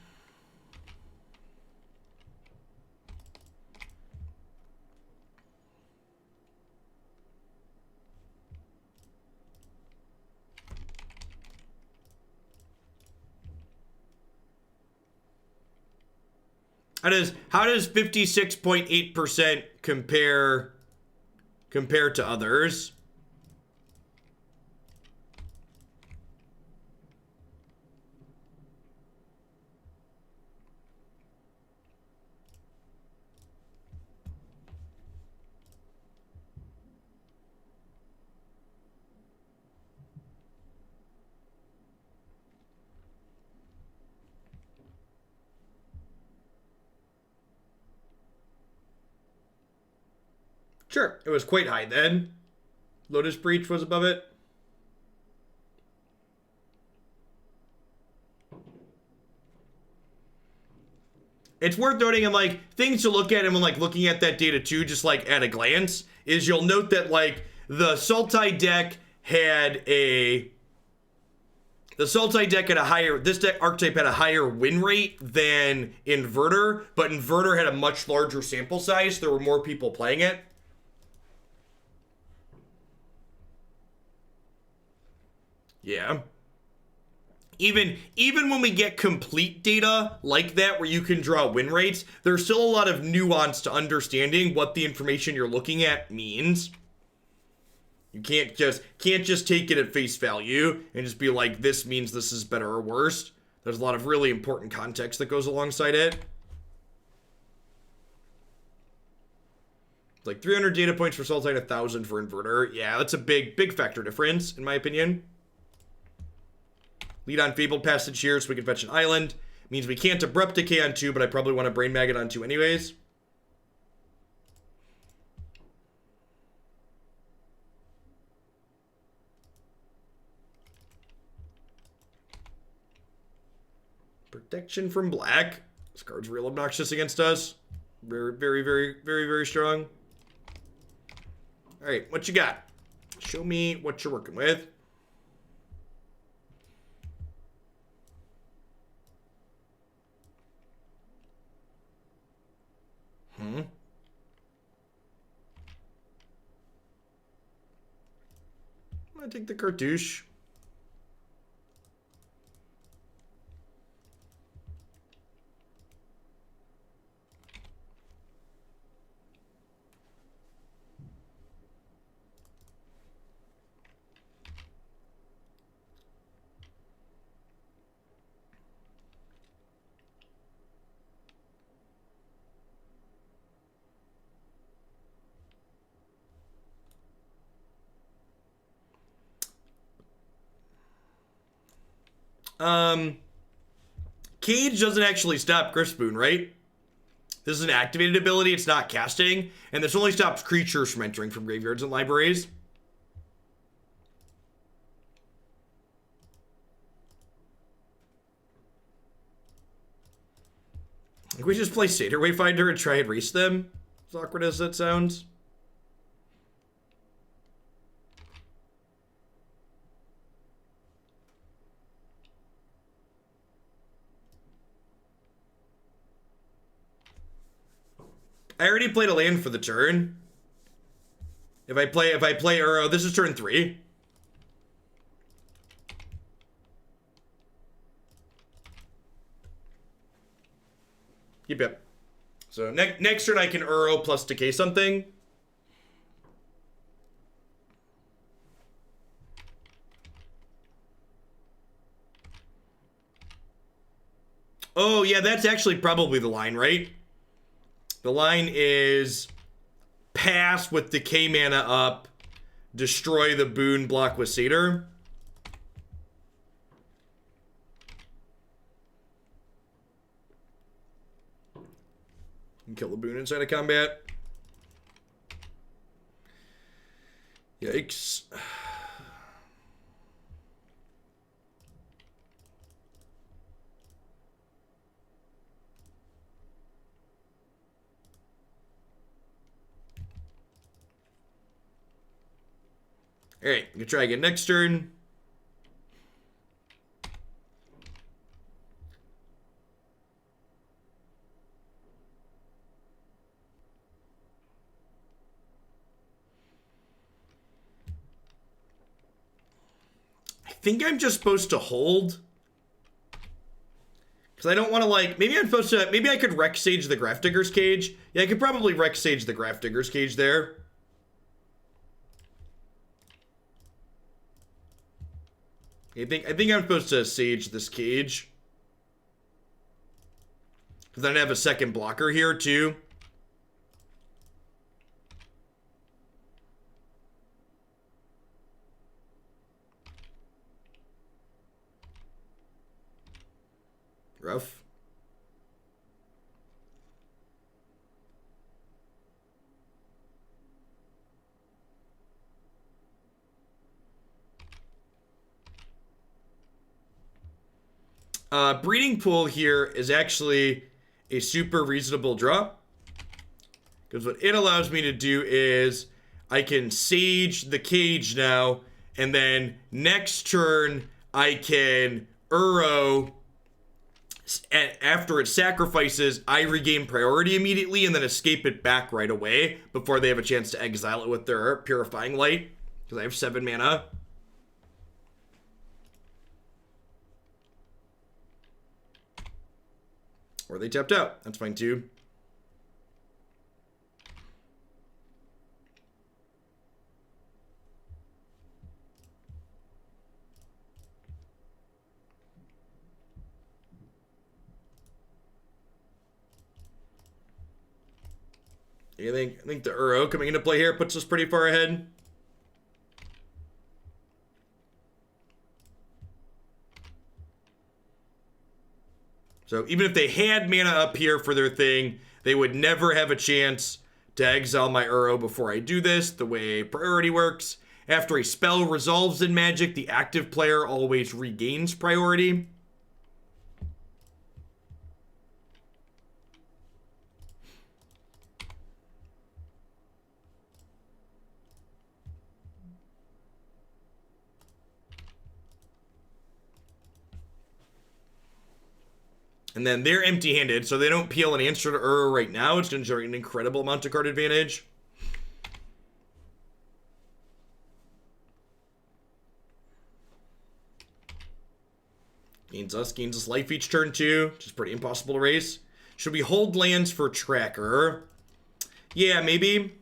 How does 56.8% compare to others? Sure, it was quite high then. Lotus Breach was above it. It's worth noting, and like things to look at, and when like looking at that data too, just like at a glance, is you'll note that like the Sultai deck had a higher, this deck archetype had a higher win rate than Inverter, but Inverter had a much larger sample size. There were more people playing it. Yeah. Even when we get complete data like that where you can draw win rates, there's still a lot of nuance to understanding what the information you're looking at means. You can't just take it at face value and just be like, this means this is better or worse. There's a lot of really important context that goes alongside it. Like 300 data points for Sultai, 1,000 for Inverter. Yeah, that's a big factor difference, in my opinion. Lead on Fabled Passage here so we can fetch an island. Means we can't Abrupt Decay on 2, but I probably want to Brain Maggot on 2 anyways. Protection from black. This card's real obnoxious against us. Very strong. Alright, what you got? Show me what you're working with. I'm gonna take the cartouche. Cage doesn't actually stop Griffspoon, right? This is an activated ability, it's not casting, and this only stops creatures from entering from graveyards and libraries. Can we just play Satyr Wayfinder and try and race them? As awkward as that sounds. I already played a land for the turn. If I play Uro, this is turn 3. Yep. So next turn I can Uro plus decay something. Oh yeah, that's actually probably the line, right? The line is pass with decay mana up, destroy the boon block with Satyr. And kill the boon inside of combat. Yikes. Alright, we can try again next turn. I think I'm just supposed to hold. Because I don't want to, like, maybe I'm supposed to, maybe I could Rec Sage the Grafdigger's Cage. Yeah, I could probably Rec Sage the Grafdigger's Cage there. I think I'm supposed to Sage this cage. Because then I have a second blocker here, too. Rough. Breeding Pool here is actually a super reasonable draw. Because what it allows me to do is I can Sage the Cage now, and then next turn I can Uro. After it sacrifices, I regain priority immediately and then escape it back right away before they have a chance to exile it with their Purifying Light. Because I have 7 mana. Or they tapped out. That's fine too. I think the Uro coming into play here puts us pretty far ahead. So even if they had mana up here for their thing, they would never have a chance to exile my Uro before I do this, the way priority works. After a spell resolves in Magic, the active player always regains priority. And then they're empty-handed, so they don't peel an answer to Uro right now. It's going to generate an incredible amount of card advantage. Gains us life each turn too, which is pretty impossible to race. Should we hold lands for Tracker? Yeah, maybe.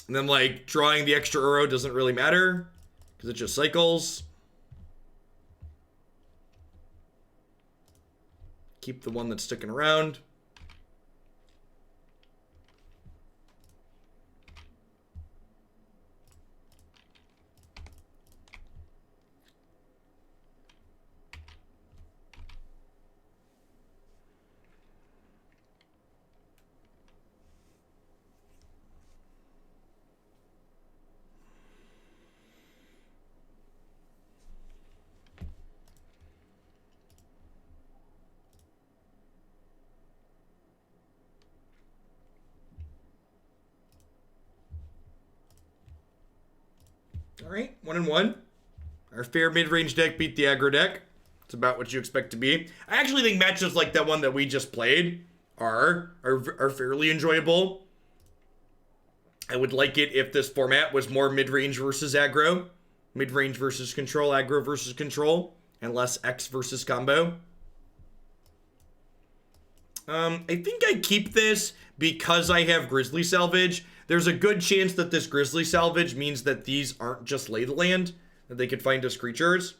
And then, like, drawing the extra Uro doesn't really matter, because it just cycles. Keep the one that's sticking around. Alright, 1-1. Our fair mid-range deck beat the aggro deck. It's about what you expect to be. I actually think matchups like that one that we just played are fairly enjoyable. I would like it if this format was more mid-range versus aggro. Mid-range versus control, aggro versus control, and less X versus combo. I think I keep this because I have Grisly Salvage. There's a good chance that this Grisly Salvage means that these aren't just lay the land, that they could find us creatures.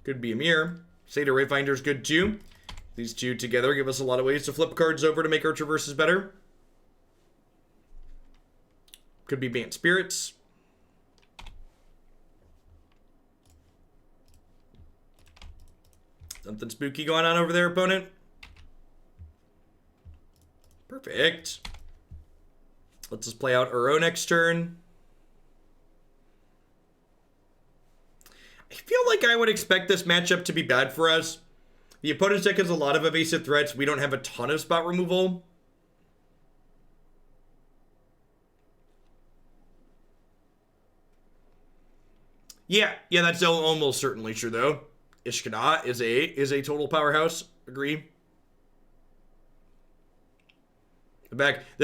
Could be a mirror. Satyr Wayfinder is good too. These two together give us a lot of ways to flip cards over to make our traverses better. Could be Bant Spirits. Something spooky going on over there, opponent. Perfect. Let's just play out Uro next turn. I feel like I would expect this matchup to be bad for us. The opponent's deck has a lot of evasive threats. We don't have a ton of spot removal. Yeah, that's almost certainly true though. Ishkanah is a total powerhouse. Agree. The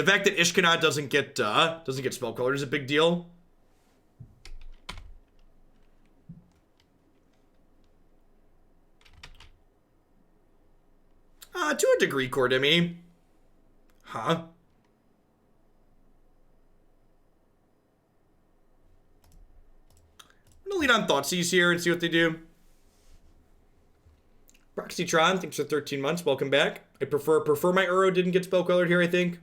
fact that Ishkanah doesn't get spell color is a big deal. To a degree, Cordemi. Huh? I'm gonna lead on Thoughtseize here and see what they do. Proxytron, thanks for 13 months. Welcome back. I prefer my Uro didn't get spell colored here, I think.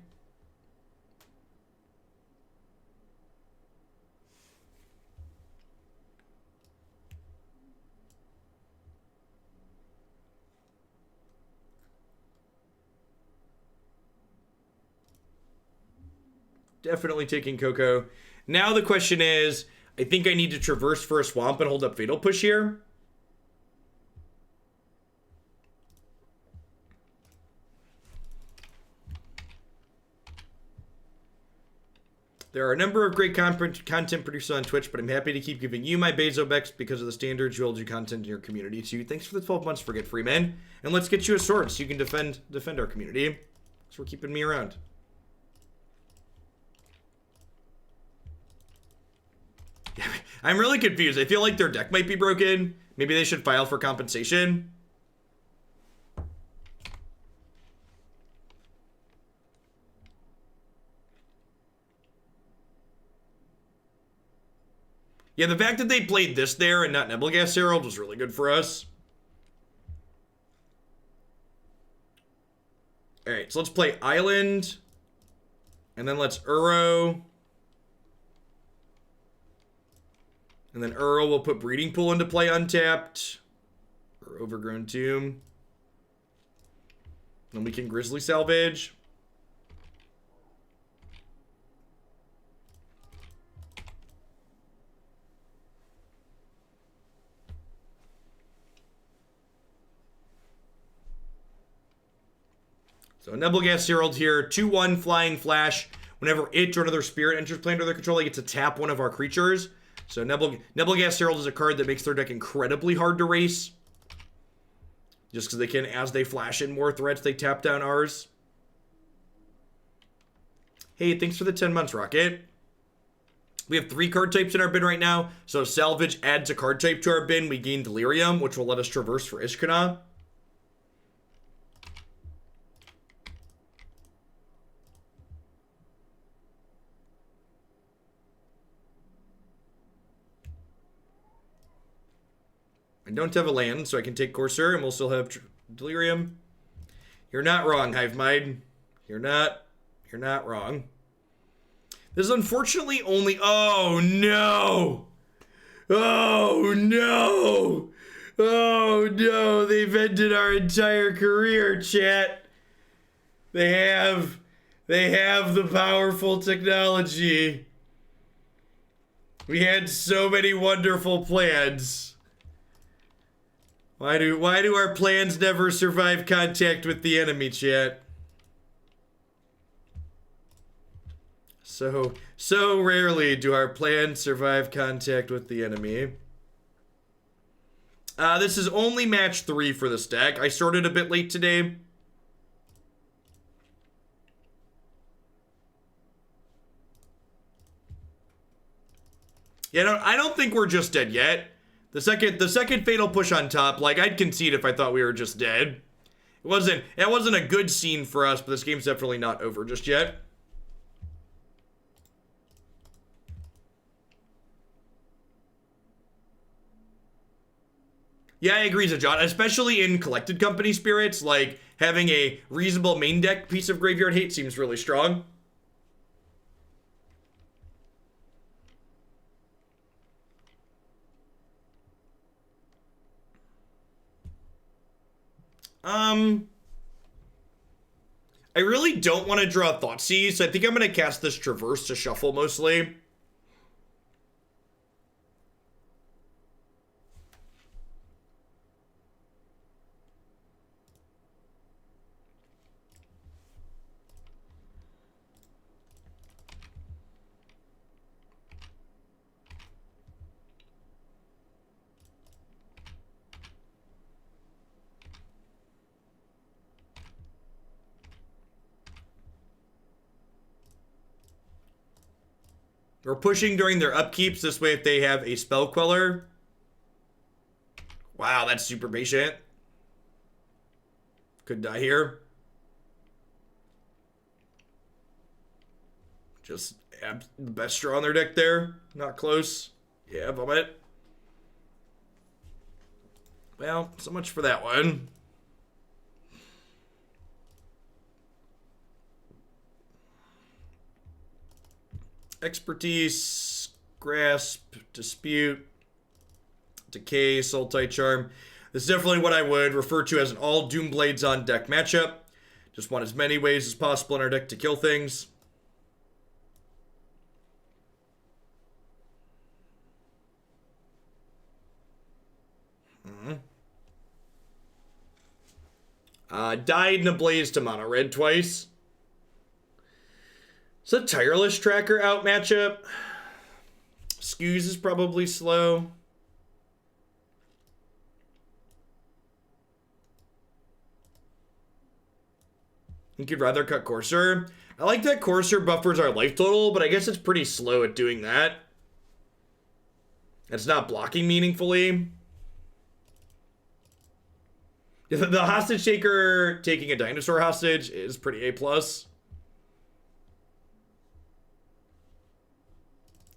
Definitely taking Coco. Now the question is, I think I need to traverse for a swamp and hold up Fatal Push here. There are a number of great content producers on Twitch, but I'm happy to keep giving you my Bezobex because of the standards you hold your content in your community too. Thanks for the 12 months, Forget Free Man. And let's get you a sword so you can defend our community. So we're keeping me around. I'm really confused. I feel like their deck might be broken. Maybe they should file for compensation. Yeah, the fact that they played this there and not Nebelgast Herald was really good for us. Alright, so let's play Island. And then let's Uro. And then Uro will put Breeding Pool into play untapped. Or Overgrown Tomb. Then we can Grisly Salvage. So Nebelgast Herald here, 2/1 Flying Flash. Whenever it or another spirit enters play under their control, they get to tap one of our creatures. So Nebelgast Herald is a card that makes their deck incredibly hard to race. Just because they can, as they flash in more threats, they tap down ours. Hey, thanks for the 10 months, Rocket. We have 3 card types in our bin right now. So Salvage adds a card type to our bin. We gain Delirium, which will let us traverse for Ishkanah. I don't have a land, so I can take Courser, and we'll still have Delirium. You're not wrong, Hivemind. You're not wrong. This is unfortunately only... Oh, no! Oh, no! Oh, no! They've ended our entire career, chat. They have the powerful technology. We had so many wonderful plans. Why do our plans never survive contact with the enemy, chat? So rarely do our plans survive contact with the enemy. This is only match 3 for this deck. I started a bit late today. Yeah, no, I don't think we're just dead yet. The second Fatal Push on top, like, I'd concede if I thought we were just dead. It wasn't a good scene for us, but this game's definitely not over just yet. Yeah, I agree, Zajon. Especially in Collected Company Spirits, like, having a reasonable main deck piece of Graveyard Hate seems really strong. I really don't want to draw Thoughtseize, so I think I'm going to cast this Traverse to shuffle mostly. We're pushing during their upkeeps. This way, if they have a Spell Queller. Wow, that's super patient. Could die here. Just the best draw on their deck there. Not close. Yeah, vomit. Well, so much for that one. Expertise, Grasp, Dispute, Decay, Sultai Charm. This is definitely what I would refer to as an all Doomblades on deck matchup. Just want as many ways as possible in our deck to kill things. Died in a blaze to mono red twice. Is a Tireless Tracker out matchup? Ooze is probably slow. You could rather cut Courser. I like that Courser buffers our life total, but I guess it's pretty slow at doing that. It's not blocking meaningfully. The hostage taker taking a dinosaur hostage is pretty A+. I'm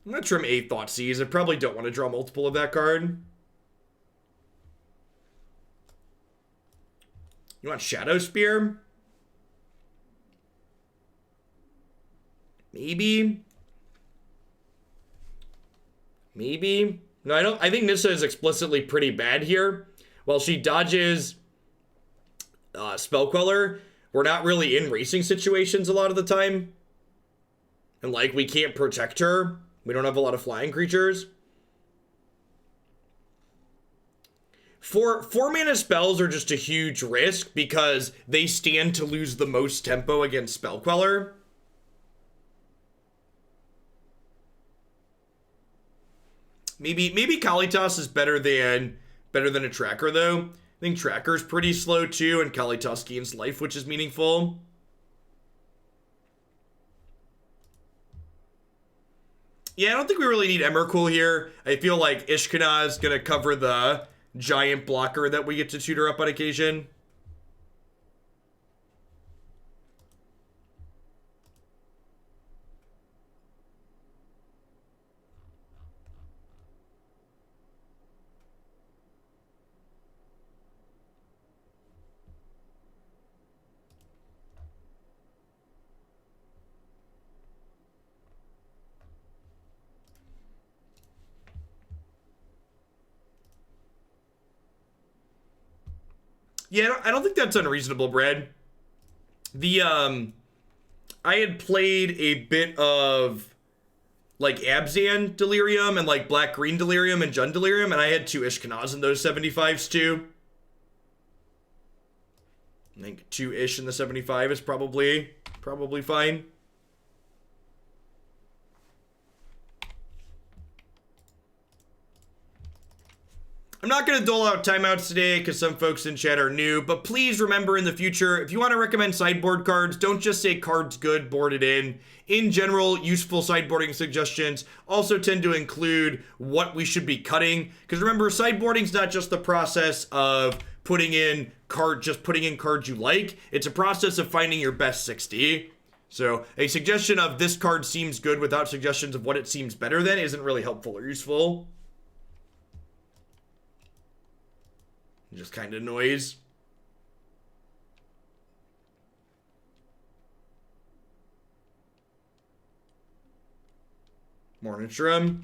going to trim 8 Thoughtseize. I probably don't want to draw multiple of that card. You want Shadow Spear? Maybe. Maybe. No, I don't. I think Nissa is explicitly pretty bad here. While she dodges Spell Queller, we're not really in racing situations a lot of the time. And, like, we can't protect her. We don't have a lot of flying creatures. 4-mana spells are just a huge risk because they stand to lose the most tempo against Spell Queller. Maybe Kalitas is better than a Tracker, though. I think Tracker's pretty slow, too, and Kalitas gains life, which is meaningful. Yeah, I don't think we really need Emrakul here. I feel like Ishkanah is going to cover the giant blocker that we get to tutor up on occasion. Yeah, I don't think that's unreasonable, Brad. I had played a bit of, like, Abzan Delirium and, like, Black-Green Delirium and Jund Delirium, and I had 2 Ishkanahs in those 75s, too. I think 2-ish in the 75 is probably fine. I'm not going to dole out timeouts today because some folks in chat are new, but please remember in the future, if you want to recommend sideboard cards, don't just say cards good, board it in. In general, useful sideboarding suggestions also tend to include what we should be cutting. Because remember, sideboarding's not just the process of putting in cards you like. It's a process of finding your best 60. So a suggestion of this card seems good without suggestions of what it seems better than isn't really helpful or useful. Just kind of noise. Morning Shrum.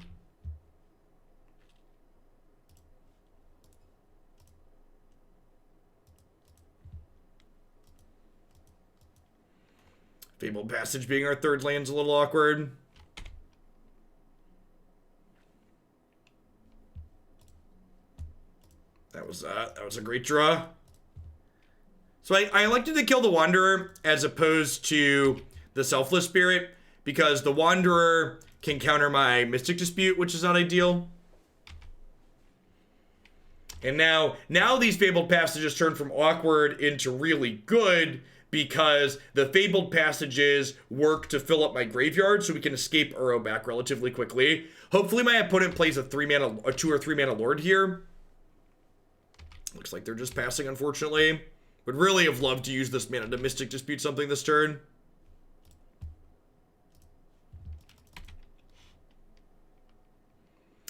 Fabled Passage being our third land's a little awkward. That was a great draw. So I elected to kill the Wanderer as opposed to the Selfless Spirit because the Wanderer can counter my Mystic Dispute, which is not ideal. And now these Fabled Passages turn from awkward into really good because the Fabled Passages work to fill up my graveyard so we can escape Uro back relatively quickly. Hopefully my opponent plays a 2 or 3 mana Lord here. Looks like they're just passing, unfortunately. Would really have loved to use this mana to Mystic Dispute something this turn.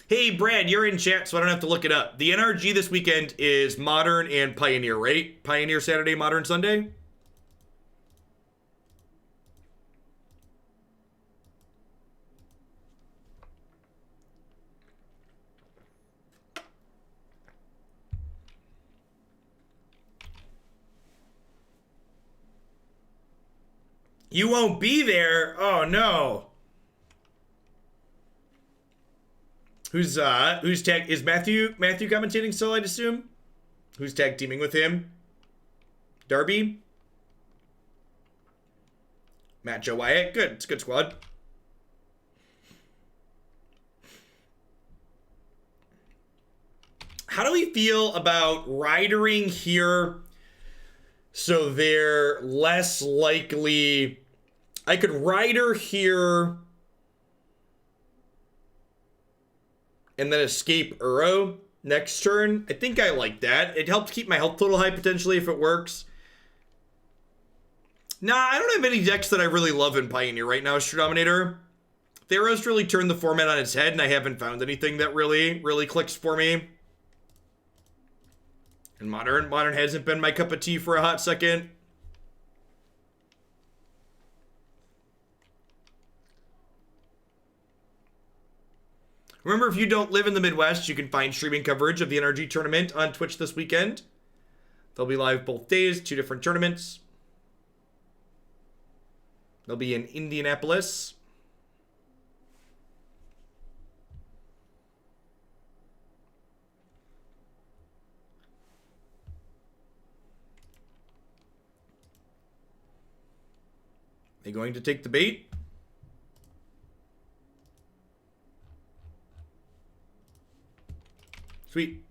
Hey, Brad, you're in chat, so I don't have to look it up. The NRG this weekend is Modern and Pioneer, right? Pioneer Saturday, Modern Sunday? You won't be there? Oh, no. Who's tag, is Matthew commentating still, I'd assume? Who's tag teaming with him? Darby? Matt Joe Wyatt? Good, it's a good squad. How do we feel about ridering here so they're less likely? I could rider here and then escape Uro next turn. I think I like that. It helps keep my health total high potentially if it works. Nah, I don't have any decks that I really love in Pioneer right now, Dominator. Theros really turned the format on its head, and I haven't found anything that really clicks for me. And Modern hasn't been my cup of tea for a hot second. Remember, if you don't live in the Midwest, you can find streaming coverage of the NRG tournament on Twitch this weekend. They'll be live both days, 2 different tournaments. They'll be in Indianapolis. They going to take the bait? Sweet.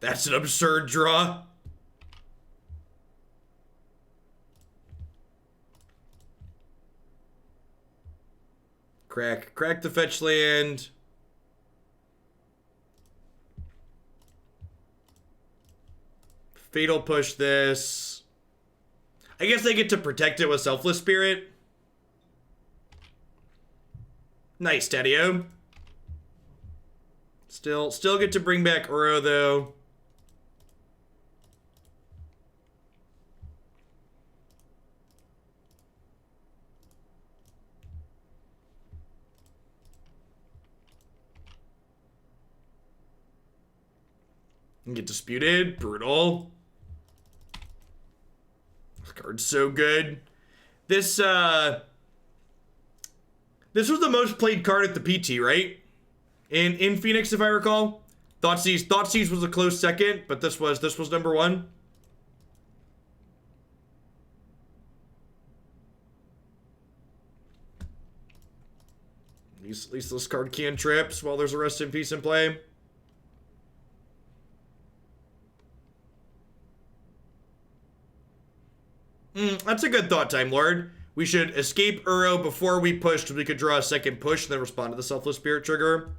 That's an absurd draw. Crack the fetch land. Fatal push this. I guess they get to protect it with Selfless Spirit. Nice, Taddeo. Still get to bring back Uro, though. And get disputed. Brutal. This card's so good. This was the most played card at the PT, right? In Phoenix, if I recall. Thoughtseize was a close second, but this was number 1. At least this card can trips while there's a Rest in Peace in play. That's a good thought, Time Lord. We should escape Uro before we push, so we could draw a second push and then respond to the Selfless Spirit trigger.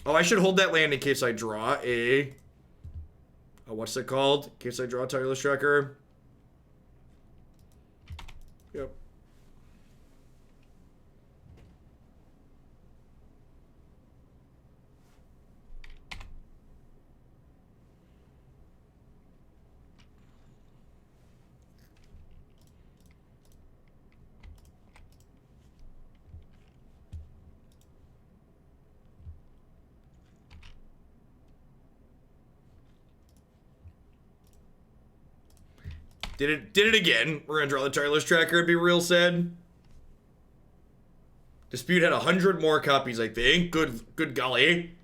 Oh, I should hold that land in case I draw a... Oh, what's it called? In case I draw a Tireless Tracker. Yep. Did it again. We're gonna draw the Tireless Tracker. It'd be real sad. Dispute had 100 more copies, I think. Good golly.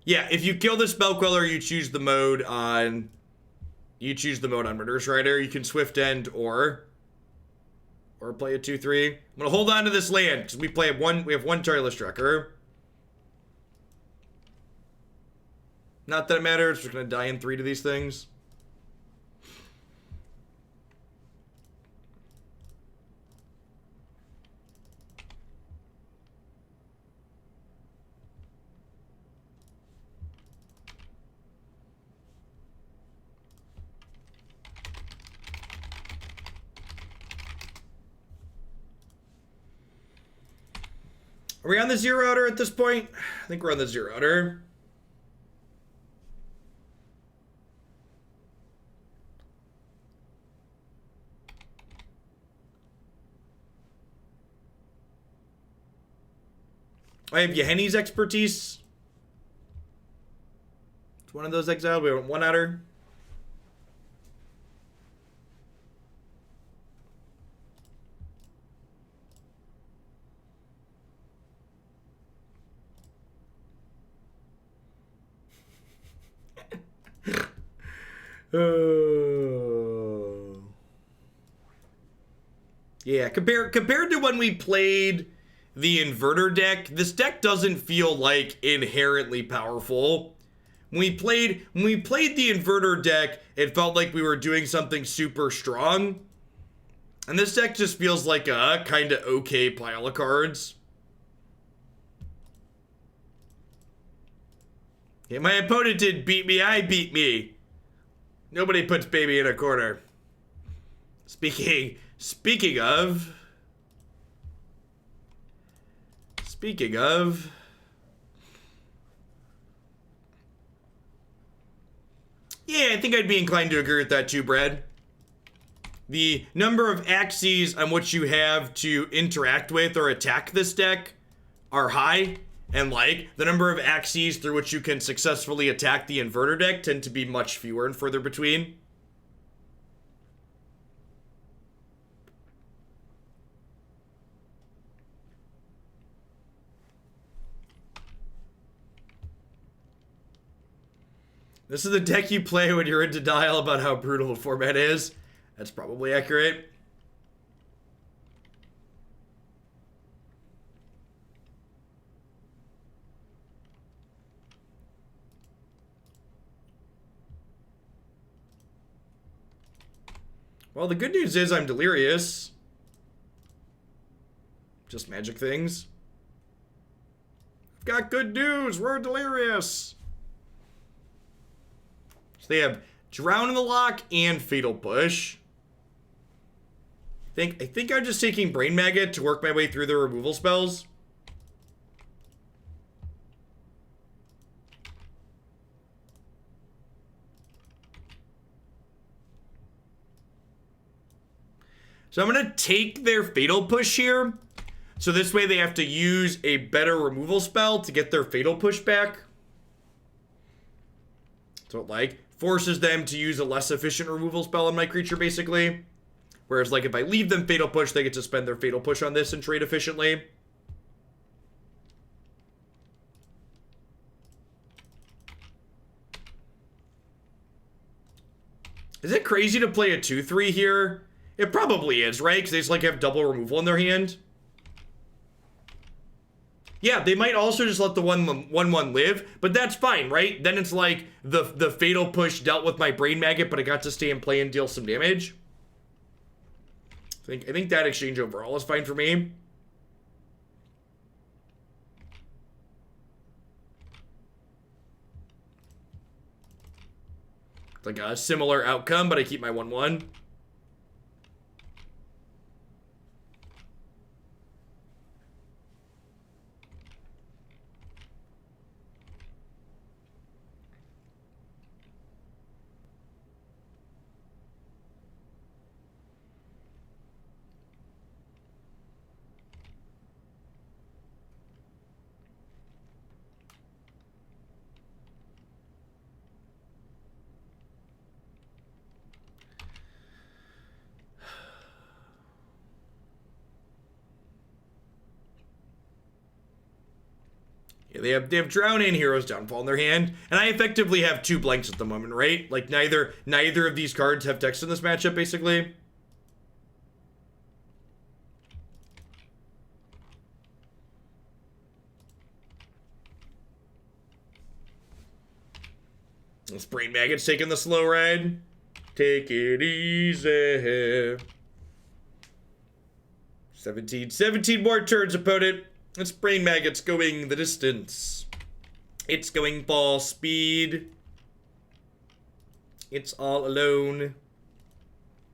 Yeah, if you kill the Spellqueller, you choose the mode on Murderous Rider. You can Swift End or play a 2/3. I'm gonna hold on to this land because we have one Tireless Tracker. Not that it matters, we're gonna die in 3 to these things. Are we on the zero outer at this point? I think we're on the zero outer. I have Yeheni's expertise. It's one of those exiled. We have one outer. Oh. Yeah, compared to when we played the inverter deck, this deck doesn't feel like inherently powerful. When we played the inverter deck, it felt like we were doing something super strong. And this deck just feels like a kind of okay pile of cards. Yeah, my opponent did beat me, I beat me. Nobody puts baby in a corner. Speaking of... Yeah, I think I'd be inclined to agree with that too, Brad. The number of axes on which you have to interact with or attack this deck are high, and like, the number of axes through which you can successfully attack the inverter deck tend to be much fewer and further between. This is the deck you play when you're in denial about how brutal the format is. That's probably accurate. Well, the good news is I'm delirious. Just magic things. I've got good news. We're delirious. So they have Drown in the Lock and Fatal Push. I think I'm just taking Brain Maggot to work my way through the removal spells. So I'm going to take their Fatal Push here. So this way they have to use a better removal spell to get their Fatal Push back. So it like forces them to use a less efficient removal spell on my creature basically. Whereas like if I leave them Fatal Push, they get to spend their Fatal Push on this and trade efficiently. Is it crazy to play a 2/3 here? It probably is, right? Because they just like have double removal in their hand. Yeah, they might also just let the 1/1 live, but that's fine, right? Then it's like the Fatal Push dealt with my Brain Maggot, but I got to stay in play and deal some damage. I think that exchange overall is fine for me. It's like a similar outcome, but I keep my 1/1. Yeah, they have Drown and Hero's Downfall in their hand, and I effectively have 2 blanks at the moment, right? Like neither of these cards have text in this matchup, basically. This Brain Maggot's taking the slow ride. Take it easy. 17 more turns, opponent. This Brain Maggot's going the distance. It's going ball speed. It's all alone.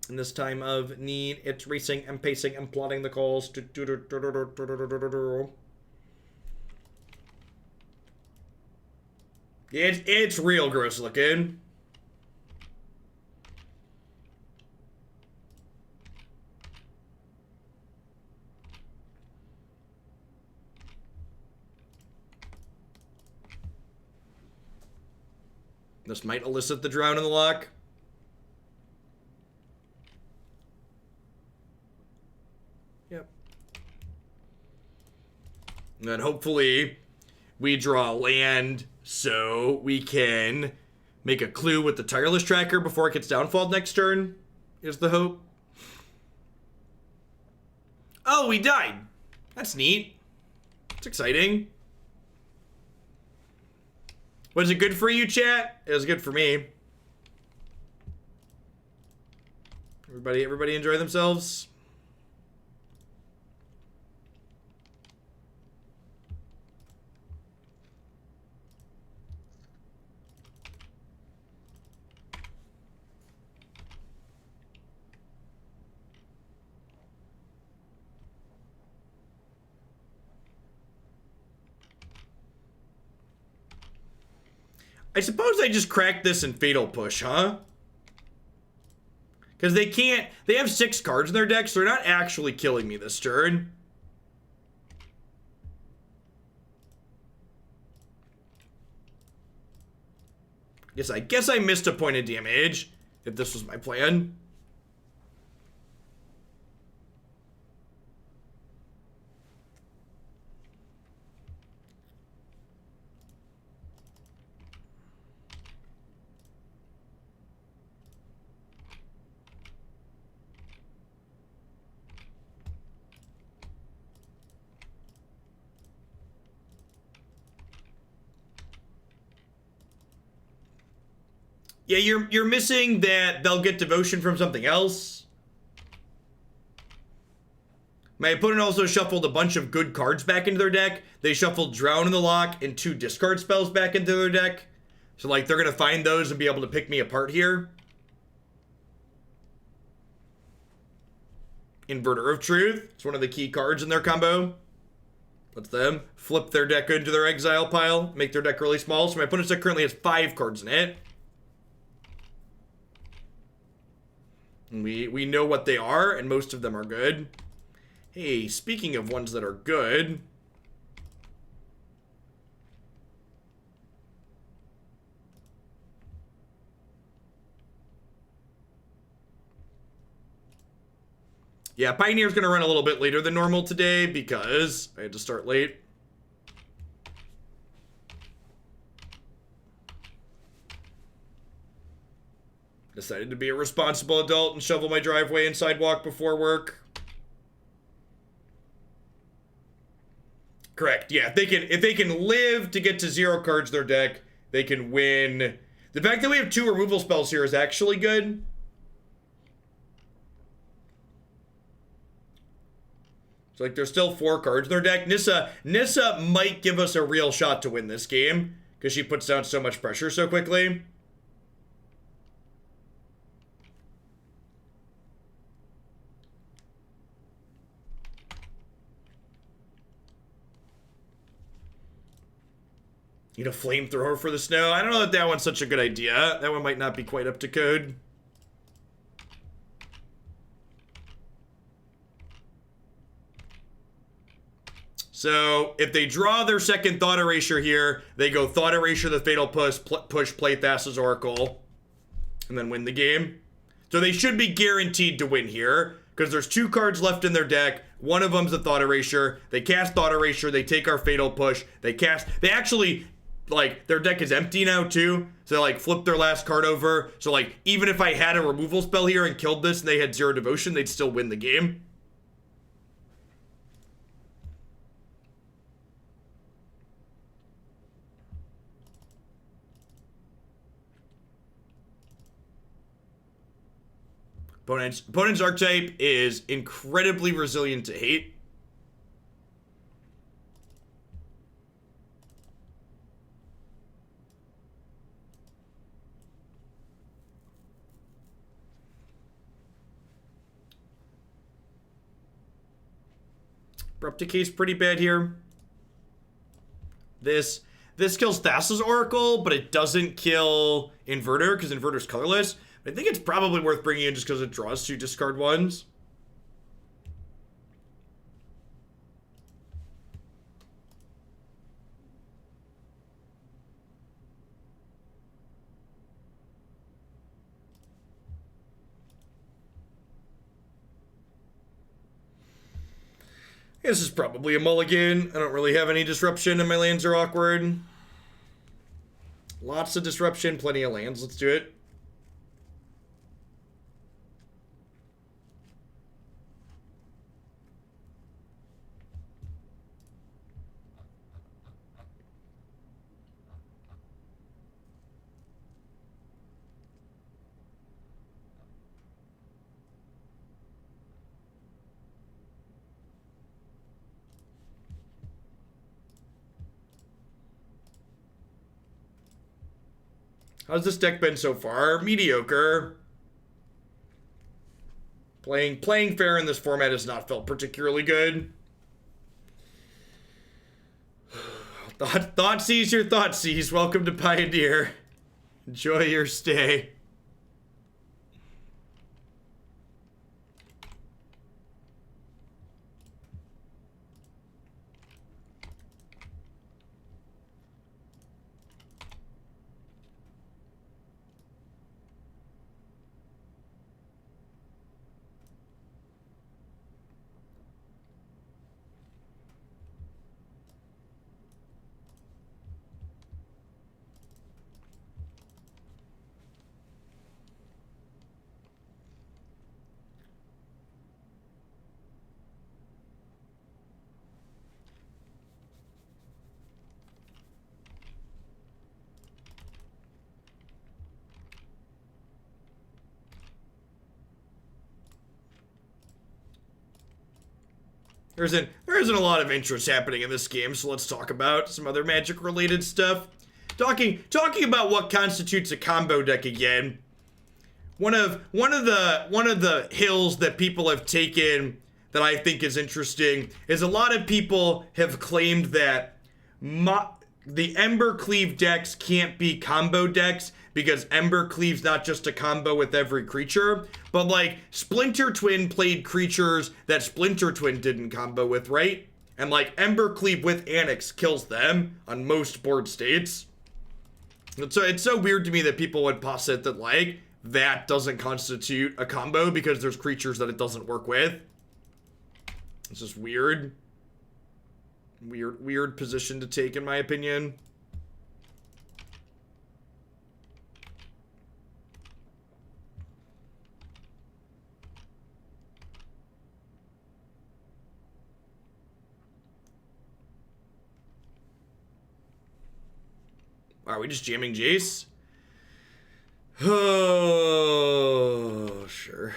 In this time of need, it's racing and pacing and plotting the calls. It's real gross looking. This might elicit the drown in the lock. Yep. And then hopefully we draw land so we can make a clue with the Tireless Tracker before it gets downfalled next turn, is the hope. Oh, we died. That's neat. It's exciting. Was it good for you, chat? It was good for me. Everybody enjoy themselves? I suppose I just cracked this in Fatal Push, huh? Because they have 6 cards in their deck, so they're not actually killing me this turn. I guess I missed a point of damage, if this was my plan. Yeah, you're missing that they'll get devotion from something else. My opponent also shuffled a bunch of good cards back into their deck. They shuffled Drown in the Lock and 2 discard spells back into their deck. So, like, they're going to find those and be able to pick me apart here. Inverter of Truth. It's one of the key cards in their combo. Lets them flip their deck into their exile pile, make their deck really small. So my opponent's deck currently has 5 cards in it. We know what they are, and most of them are good. Hey, speaking of ones that are good... Yeah, Pioneer's gonna run a little bit later than normal today because I had to start late. Decided to be a responsible adult and shovel my driveway and sidewalk before work. Correct. Yeah, if they can live to get to 0 cards in their deck, they can win. The fact that we have 2 removal spells here is actually good. It's like there's still 4 cards in their deck. Nissa might give us a real shot to win this game because she puts down so much pressure so quickly. Need a flamethrower for the snow? I don't know that that one's such a good idea. That one might not be quite up to code. So, if they draw their second Thought Erasure here, they go Thought Erasure the Fatal Push, play Thassa's Oracle, and then win the game. So they should be guaranteed to win here, because there's 2 cards left in their deck. One of them's a Thought Erasure. They cast Thought Erasure, they take our Fatal Push, they actually... Like, their deck is empty now, too. So they, like, flip their last card over. So, like, even if I had a removal spell here and killed this and they had 0 devotion, they'd still win the game. Opponent's archetype is incredibly resilient to hate. Abrupt Decay is pretty bad here. This This kills Thassa's Oracle, but it doesn't kill Inverter, because Inverter's colorless. I think it's probably worth bringing in just because it draws 2 discard ones. This is probably a mulligan. I don't really have any disruption and my lands are awkward. Lots of disruption, plenty of lands. Let's do it. How's this deck been so far? Mediocre. Playing fair in this format has not felt particularly good. Thoughtseize your Thoughtseize. Welcome to Pioneer. Enjoy your stay. There isn't a lot of interest happening in this game, so let's talk about some other Magic-related stuff. Talking about what constitutes a combo deck again. One of the hills that people have taken that I think is interesting is a lot of people have claimed that the Embercleave decks can't be combo decks because Embercleave's not just a combo with every creature, but like Splinter Twin played creatures that Splinter Twin didn't combo with, right? And like Embercleave with Annex kills them on most board states. So it's so weird to me that people would posit that like that doesn't constitute a combo because there's creatures that it doesn't work with. It's just weird. Weird position to take, in my opinion. Are we just jamming Jace? Oh, sure.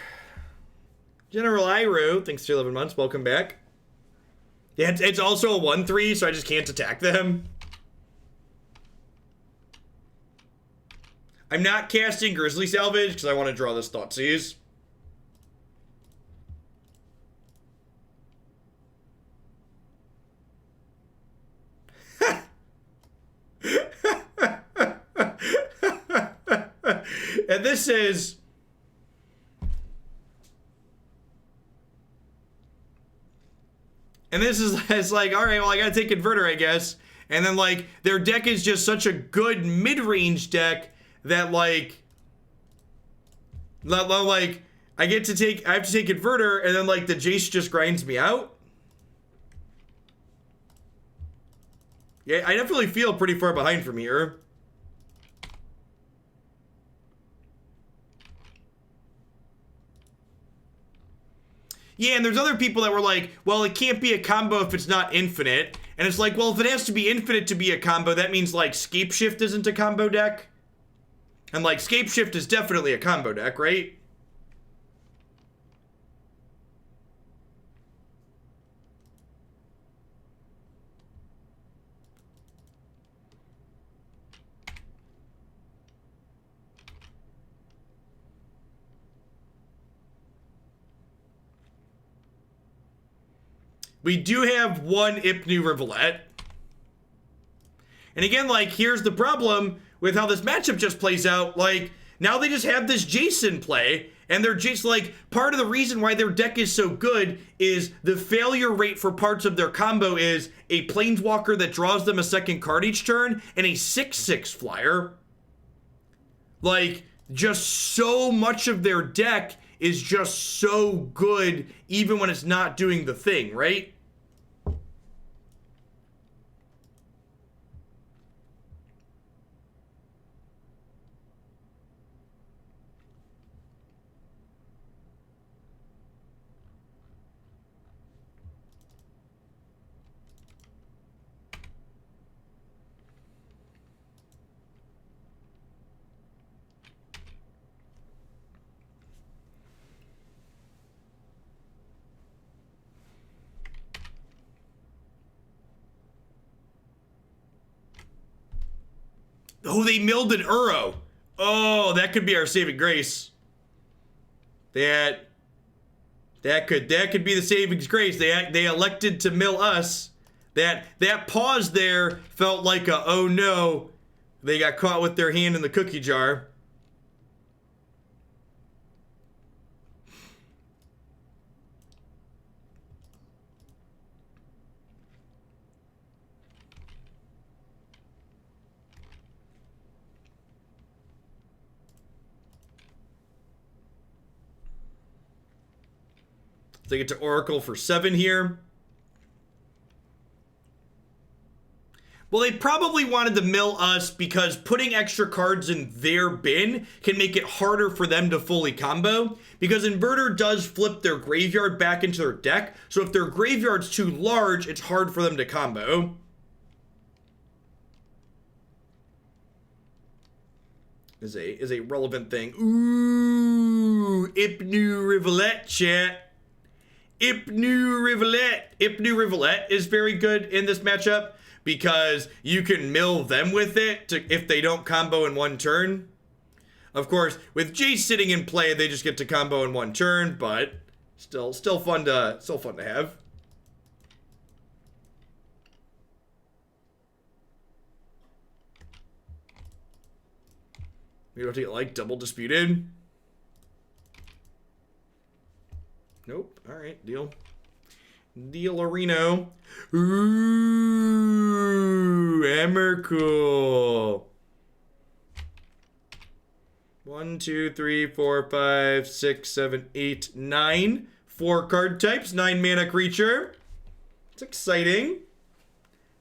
General Iroh, thanks to 11 months. Welcome back. Yeah, it's also a 1/3, so I just can't attack them. I'm not casting Grisly Salvage because I want to draw this Thoughtseize. And this is... And this is it's like, all right, well, I gotta take Inverter, I guess. And then, like, their deck is just such a good mid-range deck that, like, I have to take Inverter, and then, like, the Jace just grinds me out. Yeah, I definitely feel pretty far behind from here. Yeah, and there's other people that were like, well, it can't be a combo if it's not infinite. And it's like, well, if it has to be infinite to be a combo, that means, like, Scapeshift isn't a combo deck. And, like, Scapeshift is definitely a combo deck, right? We do have one Ipnu Rivulet. And again, like, here's the problem with how this matchup just plays out. Like, now they just have this Jace in play, and they're just like, part of the reason why their deck is so good is the failure rate for parts of their combo is a Planeswalker that draws them a second card each turn and a 6/6 flyer. Like, just so much of their deck is just so good even when it's not doing the thing, right? Oh, they milled an Uro. Oh, that could be our saving grace. That could be the saving grace. They elected to mill us. That pause there felt like a, oh no, they got caught with their hand in the cookie jar. They get to Oracle for 7 here. Well, they probably wanted to mill us because putting extra cards in their bin can make it harder for them to fully combo. Because Inverter does flip their graveyard back into their deck. So if their graveyard's too large, it's hard for them to combo. Is a relevant thing. Ooh, Ipnu Rivulet, chat. Ipnu Rivulet. Ipnu Rivulet is very good in this matchup because you can mill them with it if they don't combo in one turn. Of course, with Jace sitting in play, they just get to combo in one turn, but still fun to have. We don't get like double disputed. Nope. All right. Deal. Dealerino. Ooh, Emrakul. 1, 2, 3, 4, 5, 6, 7, 8, 9. 4 card types. 9 mana creature. It's exciting.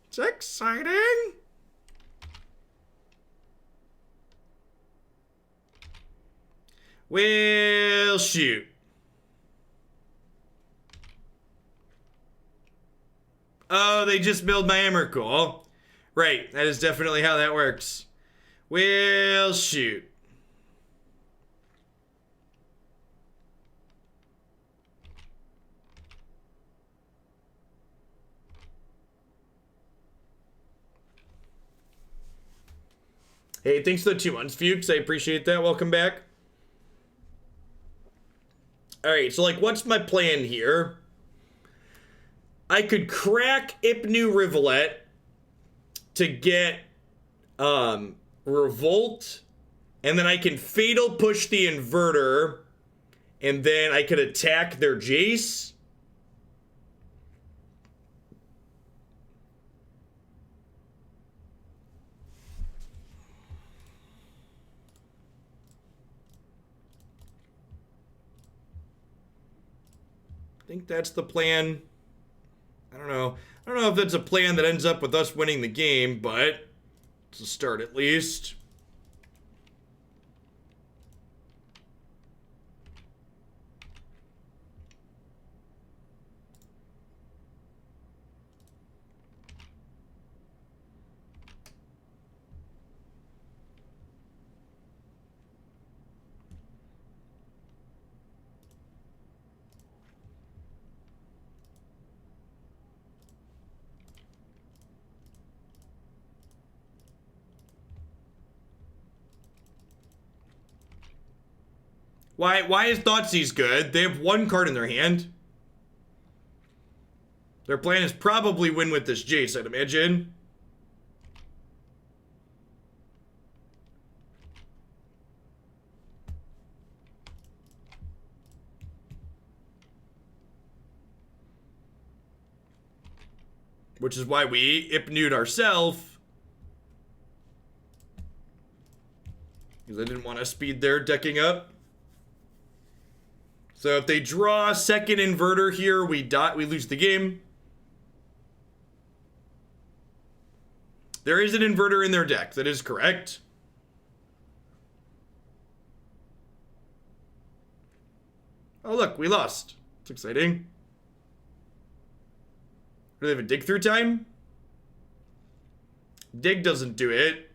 It's exciting. Well, shoot. Oh, they just milled my Emrakul. Right, that is definitely how that works. Well, shoot. Hey, thanks for the 2 months, Fuchs. I appreciate that. Welcome back. Alright, so, like, what's my plan here? I could crack Ipnu Rivulet to get Revolt, and then I can Fatal Push the Inverter, and then I could attack their Jace. I think that's the plan. I don't know if that's a plan that ends up with us winning the game, but it's a start at least. Why is Thoughtseize good? They have 1 card in their hand. Their plan is probably win with this Jace, I'd imagine. which is why we Ipnu'd ourselves. Because I didn't want to speed their decking up. So if they draw a second inverter here, we lose the game. There is an inverter in their deck, that is correct. Oh look, we lost. It's exciting. Do they have a dig through time? Dig doesn't do it.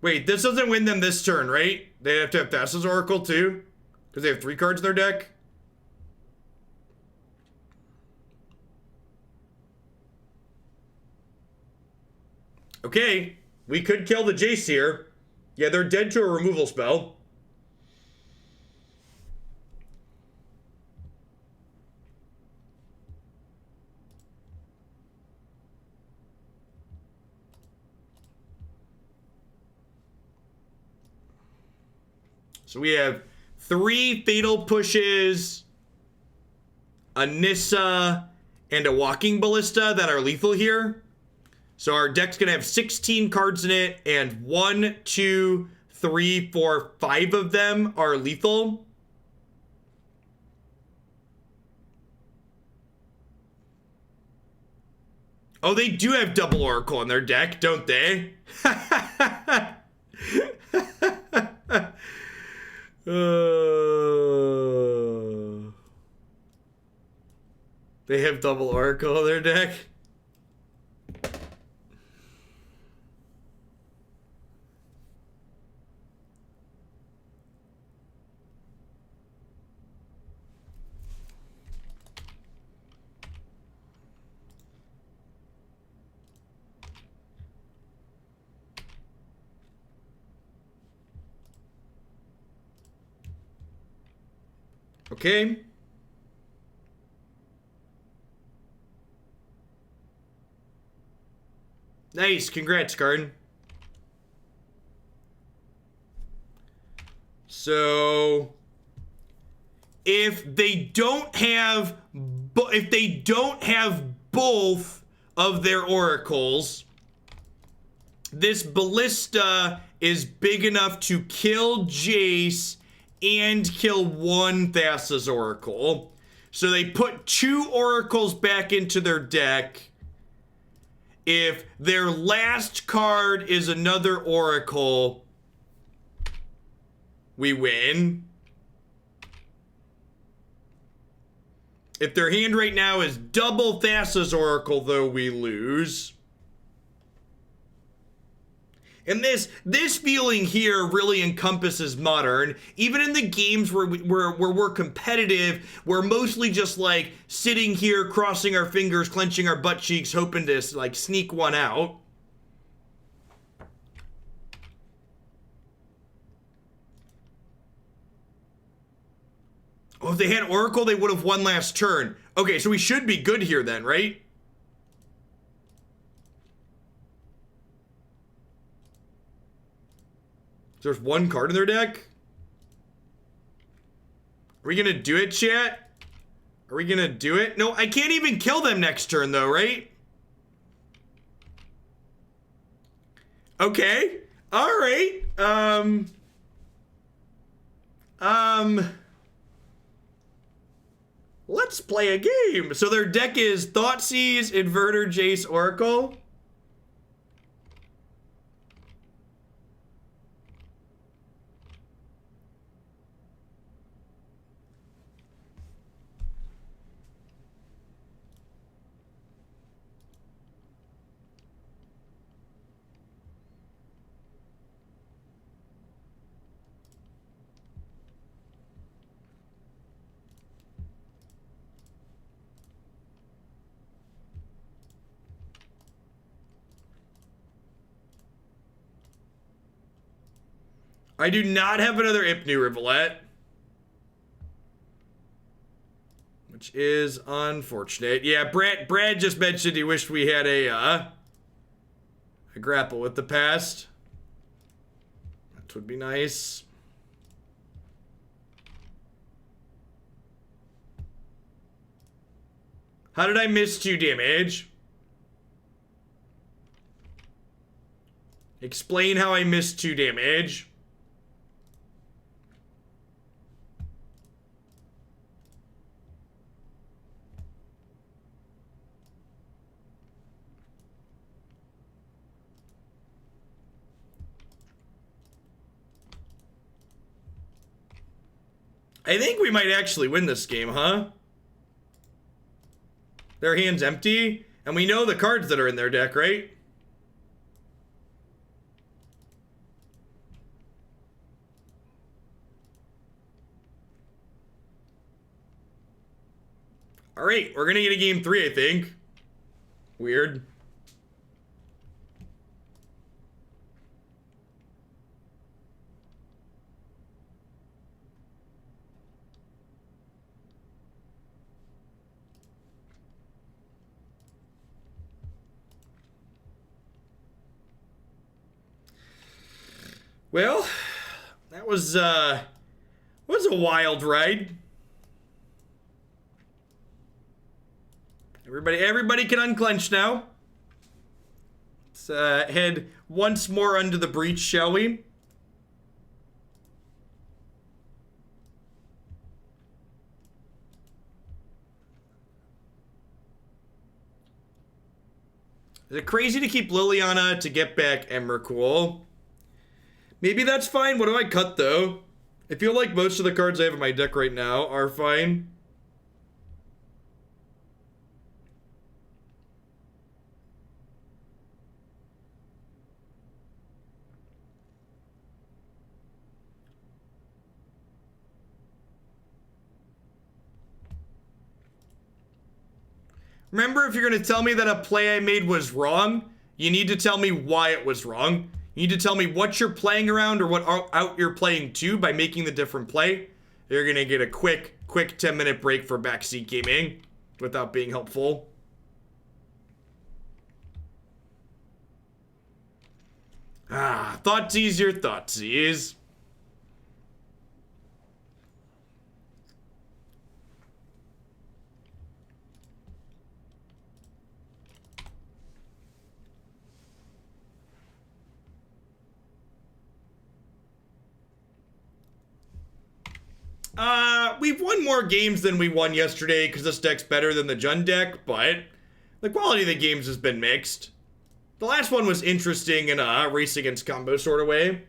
Wait, this doesn't win them this turn, right? They have to have Thassa's Oracle too? Because they have 3 cards in their deck? Okay, we could kill the Jace here. Yeah, they're dead to a removal spell. So we have 3 Fatal Pushes, a Nissa, and a Walking Ballista that are lethal here. So our deck's gonna have 16 cards in it, and 1, 2, 3, 4, 5 of them are lethal. Oh, they do have double Oracle in their deck, don't they? They have double Oracle in their deck. Okay. Nice, congrats, Garden. So if they don't have both of their oracles, this ballista is big enough to kill Jace and kill 1 Thassa's Oracle. So they put 2 oracles back into their deck. If their last card is another oracle, we win. If their hand right now is double Thassa's Oracle, though, we lose. And this feeling here really encompasses Modern. Even in the games where we're competitive, we're mostly just like sitting here, crossing our fingers, clenching our butt cheeks, hoping to like sneak one out. Oh, if they had Oracle, they would have won last turn. Okay, so we should be good here then, right? There's 1 card in their deck? Are we gonna do it, chat? Are we gonna do it? No, I can't even kill them next turn though, right? Okay. Alright. Let's play a game. So their deck is Thoughtseize, Inverter, Jace, Oracle. I do not have another Ipnu Rivulet, which is unfortunate. Yeah, Brad just mentioned he wished we had a grapple with the past. That would be nice. How did I miss 2 damage? Explain how I missed 2 damage. I think we might actually win this game, huh? Their hand's empty, and we know the cards that are in their deck, right? All right, we're gonna get a game 3, I think. Weird. Well, that was a wild ride. Everybody can unclench now. Let's head once more under the breach, shall we? Is it crazy to keep Liliana to get back Emrakul? Maybe that's fine. What do I cut, though? I feel like most of the cards I have in my deck right now are fine. Remember, if you're going to tell me that a play I made was wrong, you need to tell me why it was wrong. You need to tell me what you're playing around or what out you're playing to by making the different play. You're going to get a quick 10-minute break for backseat gaming without being helpful. Thoughtseize your Thoughtseize. We've won more games than we won yesterday because this deck's better than the Jund deck, but the quality of the games has been mixed. The last one was interesting in a race against combo sort of way.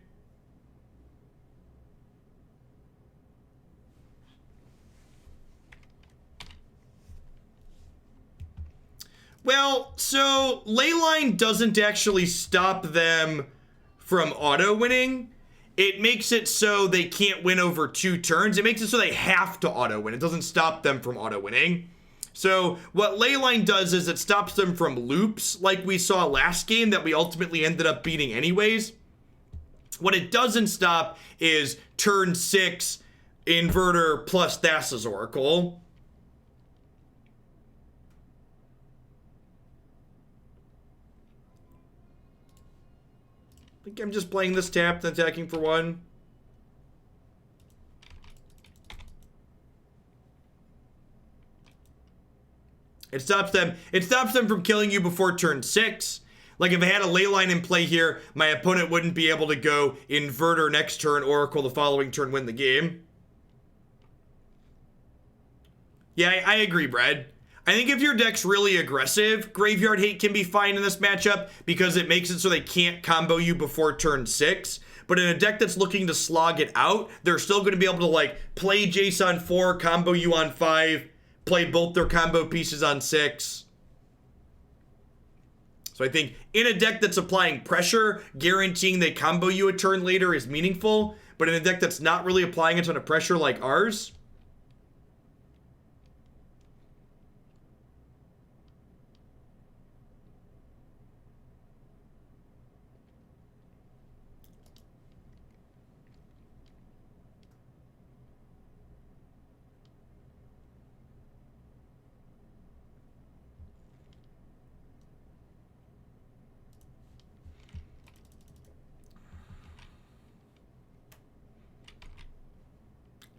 Well, so Leyline doesn't actually stop them from auto-winning. It makes it so they can't win over 2 turns. It makes it so they have to auto-win. It doesn't stop them from auto-winning. So what Leyline does is it stops them from loops like we saw last game that we ultimately ended up beating anyways. What it doesn't stop is turn 6 Inverter plus Thassa's Oracle. I think I'm just playing this tapped and attacking for 1. It stops them from killing you before turn 6. Like if I had a Leyline in play here, my opponent wouldn't be able to go Inverter next turn, Oracle the following turn, win the game. Yeah, I agree, Brad. I think if your deck's really aggressive, Graveyard Hate can be fine in this matchup because it makes it so they can't combo you before turn 6. But in a deck that's looking to slog it out, they're still going to be able to like play Jace on 4, combo you on 5, play both their combo pieces on 6. So I think in a deck that's applying pressure, guaranteeing they combo you a turn later is meaningful. But in a deck that's not really applying a ton of pressure like ours,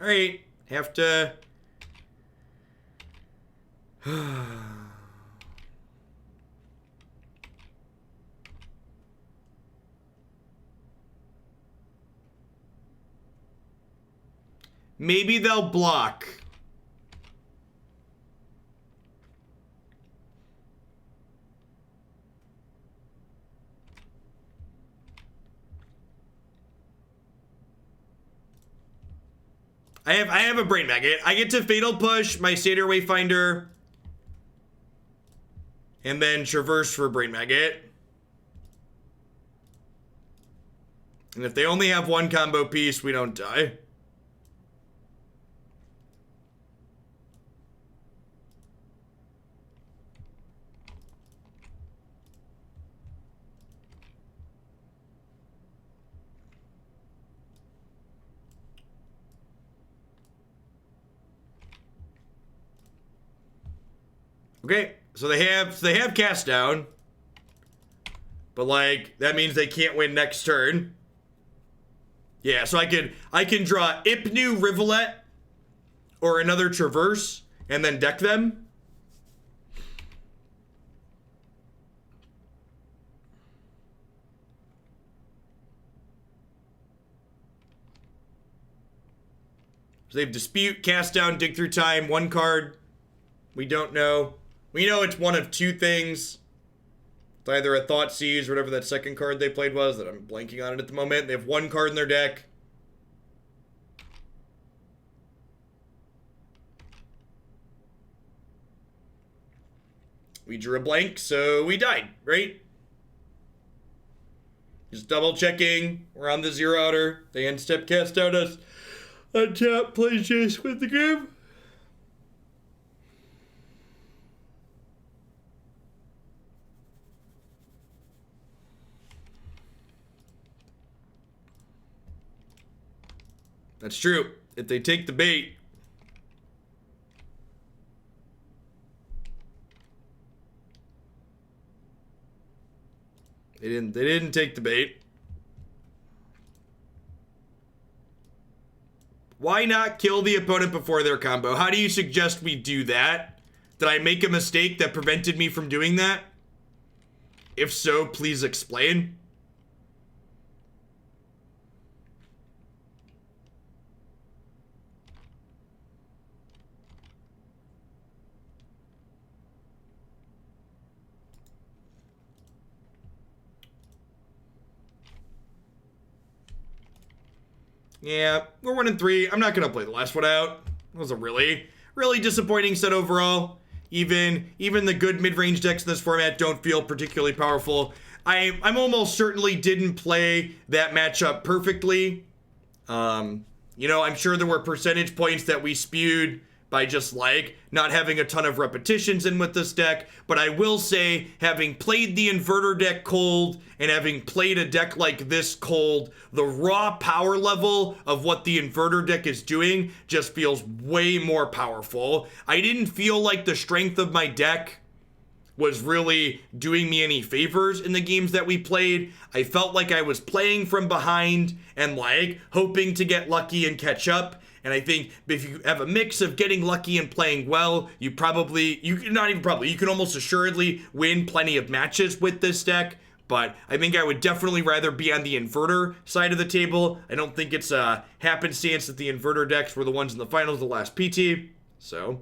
Alright, have to... Maybe they'll block. I have a Brain Maggot. I get to Fatal Push my Satyr Wayfinder. And then Traverse for Brain Maggot. And if they only have one combo piece, we don't die. Okay, so they have cast down. But like, that means they can't win next turn. Yeah, so I can draw Ipnu Rivulet or another Traverse and then deck them. So they have Dispute, Cast Down, Dig Through Time, one card. We don't know. We know it's one of two things. It's either a Thoughtseize or whatever that second card they played was that I'm blanking on it at the moment. They have one card in their deck. We drew a blank, so we died, right? Just double checking. We're on the zero outer. They end step cast out us. Untap, play Jace with the game. That's true. If they take the bait. They didn't take the bait. Why not kill the opponent before their combo? How do you suggest we do that? Did I make a mistake that prevented me from doing that? If so, please explain. Yeah, we're 1-3. I'm not gonna play the last one out. It was a really disappointing set overall. Even the good mid-range decks in this format don't feel particularly powerful. I'm almost certainly didn't play that matchup perfectly. You know, I'm sure there were percentage points that we spewed by just like not having a ton of repetitions in with this deck, but I will say, having played the inverter deck cold and having played a deck like this cold, the raw power level of what the inverter deck is doing just feels way more powerful. I didn't feel like the strength of my deck was really doing me any favors in the games that we played. I felt like I was playing from behind and like hoping to get lucky and catch up. And I think if you have a mix of getting lucky and playing well, you can almost assuredly win plenty of matches with this deck. But I think I would definitely rather be on the inverter side of the table. I don't think it's a happenstance that the inverter decks were the ones in the finals of the last PT. So,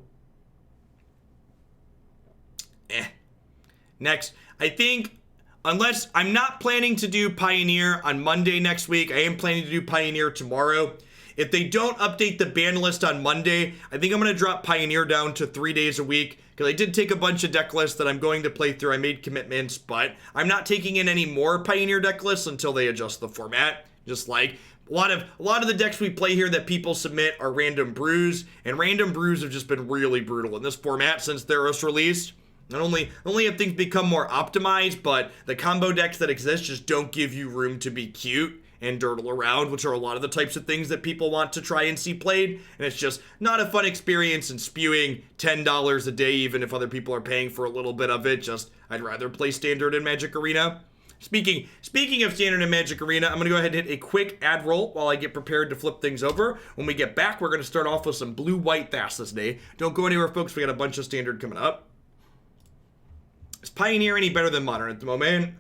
Next, I think, unless I'm not planning to do Pioneer on Monday next week, I am planning to do Pioneer tomorrow. If they don't update the ban list on Monday, I think I'm going to drop Pioneer down to 3 days a week, because I did take a bunch of deck lists that I'm going to play through. I made commitments, but I'm not taking in any more Pioneer deck lists until they adjust the format. Just like a lot of the decks we play here that people submit are random brews, and random brews have just been really brutal in this format since Theros released. Not only have things become more optimized, but the combo decks that exist just don't give you room to be cute and durdle around, which are a lot of the types of things that people want to try and see played, and it's just not a fun experience, and spewing $10 a day, even if other people are paying for a little bit of it, I'd rather play Standard in Magic Arena. Speaking of Standard and Magic Arena, I'm going to go ahead and hit a quick ad roll while I get prepared to flip things over. When we get back, we're going to start off with some blue-white Thas this day. Don't go anywhere, folks. We got a bunch of Standard coming up. Is Pioneer any better than Modern at the moment?